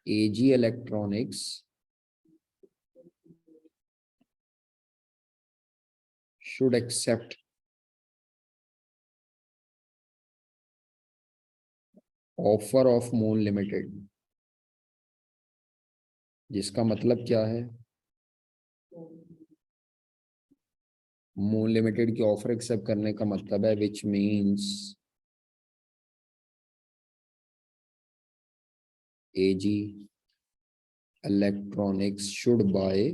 AG electronics should accept offer of Moon Limited. जिसका मतलब क्या है? मून लिमिटेड की ऑफर एक्सेप्ट करने का मतलब है which means AG electronics should buy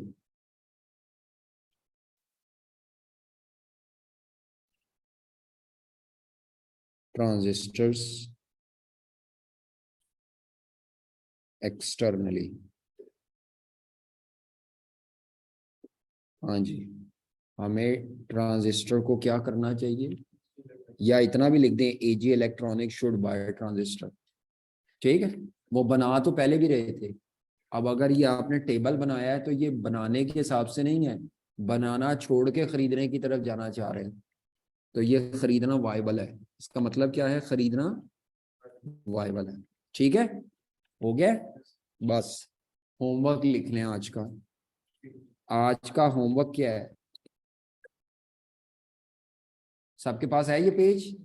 transistors externally. हाँ जी, हमें ट्रांजिस्टर को क्या करना चाहिए, या इतना भी लिख दें एजी इलेक्ट्रॉनिक शुड बाय ट्रांजिस्टर। ठीक है, वो बना तो पहले भी रहे थे। अब अगर ये आपने टेबल बनाया है तो ये बनाने के हिसाब से नहीं है, बनाना छोड़ के खरीदने की तरफ जाना चाह रहे हैं, तो ये खरीदना वाइबल है। इसका मतलब क्या है? खरीदना वाइबल है। ठीक है, हो गया? बस होमवर्क लिख लें आज का। आज का होमवर्क क्या है? सबके पास है ये पेज?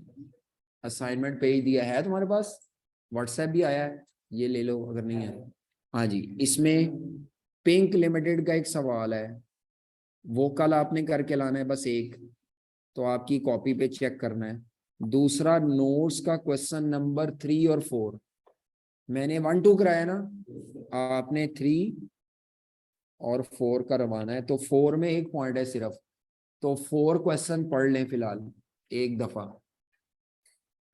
असाइनमेंट पेज दिया है तुम्हारे पास? व्हाट्सएप भी आया है, ये ले लो अगर नहीं है। हाँ जी, इसमें पिंक लिमिटेड का एक सवाल है, वो कल आपने करके लाना है बस एक, तो आपकी कॉपी पे चेक करना है। दूसरा, नोट्स का क्वेश्चन नंबर 3 और 4, मैंने 1 2 कराया ना, आपने 3 और 4 करवाना है। तो 4 में एक पॉइंट है सिर्फ, तो 4 क्वेश्चन पढ़ लें फिलहाल एक दफा।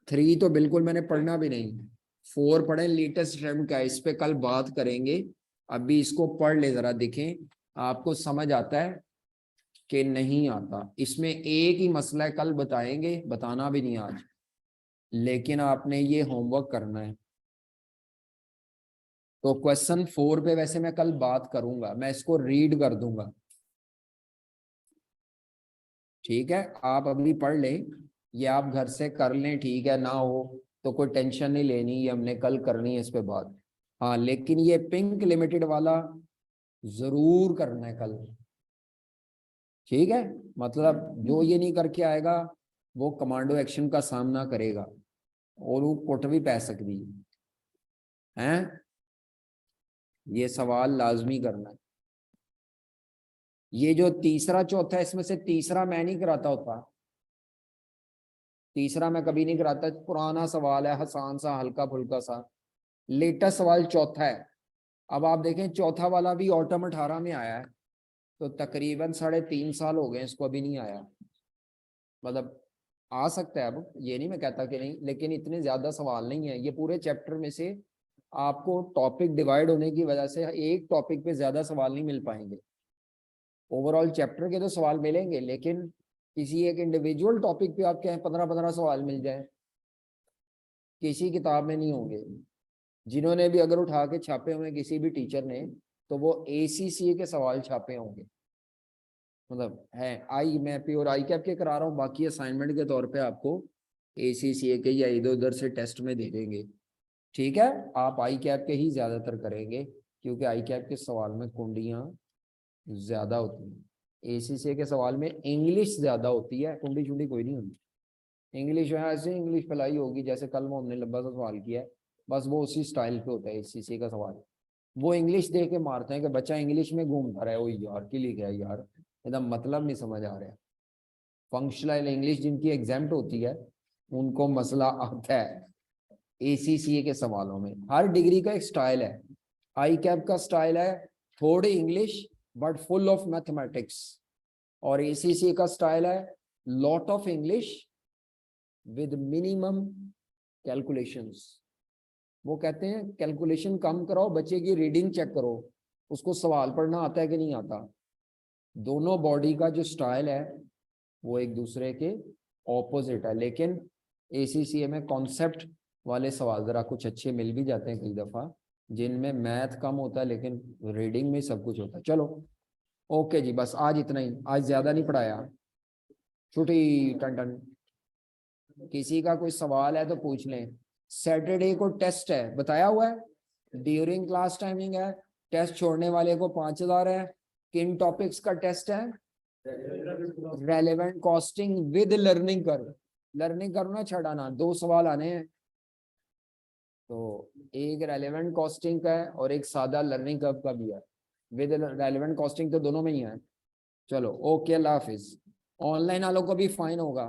3 तो बिल्कुल मैंने पढ़ना भी नहीं, 4 पढ़े, लेटेस्ट ट्रेंड का है, इस पे कल बात करेंगे। अभी इसको पढ़ ले जरा, देखें आपको समझ आता है कि नहीं आता। इसमें एक ही मसला है, कल बताएंगे, बताना भी नहीं आज, लेकिन आपने ये होमवर्क करना है। तो क्वेश्चन 4 पे वैसे मैं कल बात करूंगा, मैं इसको रीड कर दूंगा। ठीक है, आप अभी पढ़ लें, ये आप घर से कर लें, ठीक है, ना हो तो कोई टेंशन नहीं लेनी, ये हमने कल करनी है इस पे बात। हाँ, लेकिन ये पिंक लिमिटेड वाला जरूर करना है कल। ठीक है, मतलब जो ये नहीं करके आएगा वो कमांडो एक्शन का सामना करेगा। और वो कुट भी पै सकती है। ये सवाल लाजमी करना है। ये जो तीसरा चौथा है, इसमें से तीसरा मैं नहीं कराता होता, तीसरा मैं कभी नहीं कराता। पुराना सवाल है, आसान सा, हल्का फुल्का सा। लेटेस्ट सवाल चौथा है। अब आप देखें चौथा वाला भी ऑटम 18 में आया है, तो तकरीबन 3.5 साल हो गए इसको, अभी नहीं आया। मतलब आ सकता है, अब ये नहीं मैं कहता कि नहीं, लेकिन इतने ज्यादा सवाल नहीं है। ये पूरे चैप्टर में से आपको टॉपिक डिवाइड होने की वजह से एक टॉपिक पे ज्यादा सवाल नहीं मिल पाएंगे। ओवरऑल चैप्टर के तो सवाल मिलेंगे, लेकिन किसी एक इंडिविजुअल टॉपिक पे आपके यहाँ 15-15 सवाल मिल जाए, किसी किताब में नहीं होंगे। जिन्होंने भी अगर उठा के छापे हुए किसी भी टीचर ने, तो वो ACCA के सवाल छापे होंगे। मतलब है आई, मैं प्योर आई कैप के करा रहा हूँ, बाकी असाइनमेंट के तौर पे आपको ACCA के या इधर उधर से टेस्ट में दे देंगे। ठीक है, आप आई कैप के ही ज्यादातर करेंगे, क्योंकि आई कैप के सवाल में कुंडियां ज्यादा होती हैं। ACCA के सवाल में इंग्लिश ज्यादा होती है, कुंडी चुंडी कोई नहीं होती। इंग्लिश है ऐसे, इंग्लिश फैलाई होगी, जैसे कल वो हमने लंबा सा सवाल किया है, बस वो उसी स्टाइल पे होता है ACCA का सवाल। वो इंग्लिश दे के मारते हैं कि बच्चा इंग्लिश में घूमता रहा है। वो यार के लिए क्या यार, एकदम मतलब नहीं समझ आ रहा है। फंक्शनल इंग्लिश जिनकी एग्जाम्प्ट होती है, उनको मसला आता है ACCA के सवालों में। हर डिग्री का एक स्टाइल है। आई कैप का स्टाइल है थोड़ी English but full of mathematics, और ACCA का स्टाइल है lot of English with minimum calculations. वो कहते हैं कैलकुलेशन कम कराओ, बच्चे की रीडिंग चेक करो, उसको सवाल पढ़ना आता है कि नहीं आता। दोनों बॉडी का जो स्टाइल है वो एक दूसरे के ऑपोजिट है, लेकिन ACCA में कॉन्सेप्ट वाले सवाल जरा कुछ अच्छे मिल भी जाते हैं कई दफा, जिनमें मैथ कम होता है लेकिन रीडिंग में सब कुछ होता है। चलो ओके जी, बस आज इतना ही, आज ज्यादा नहीं पढ़ाया। छुट्टी टन टन। किसी का कोई सवाल है तो पूछ लें। सैटरडे को टेस्ट है, बताया हुआ है, ड्यूरिंग क्लास टाइमिंग है। टेस्ट छोड़ने वाले को 5,000 है। किन टॉपिक्स का टेस्ट है? Relevant costing with learning curve. Learning curve ना छड़ाना, 2 सवाल आने हैं। तो एक रेलेवेंट कॉस्टिंग का है और एक सादा लर्निंग कर्व का भी है। विद रेलेवेंट कॉस्टिंग तो दोनों में ही है। चलो ओके, अल्लाह हाफिज। ऑनलाइन वालों को भी फाइन होगा।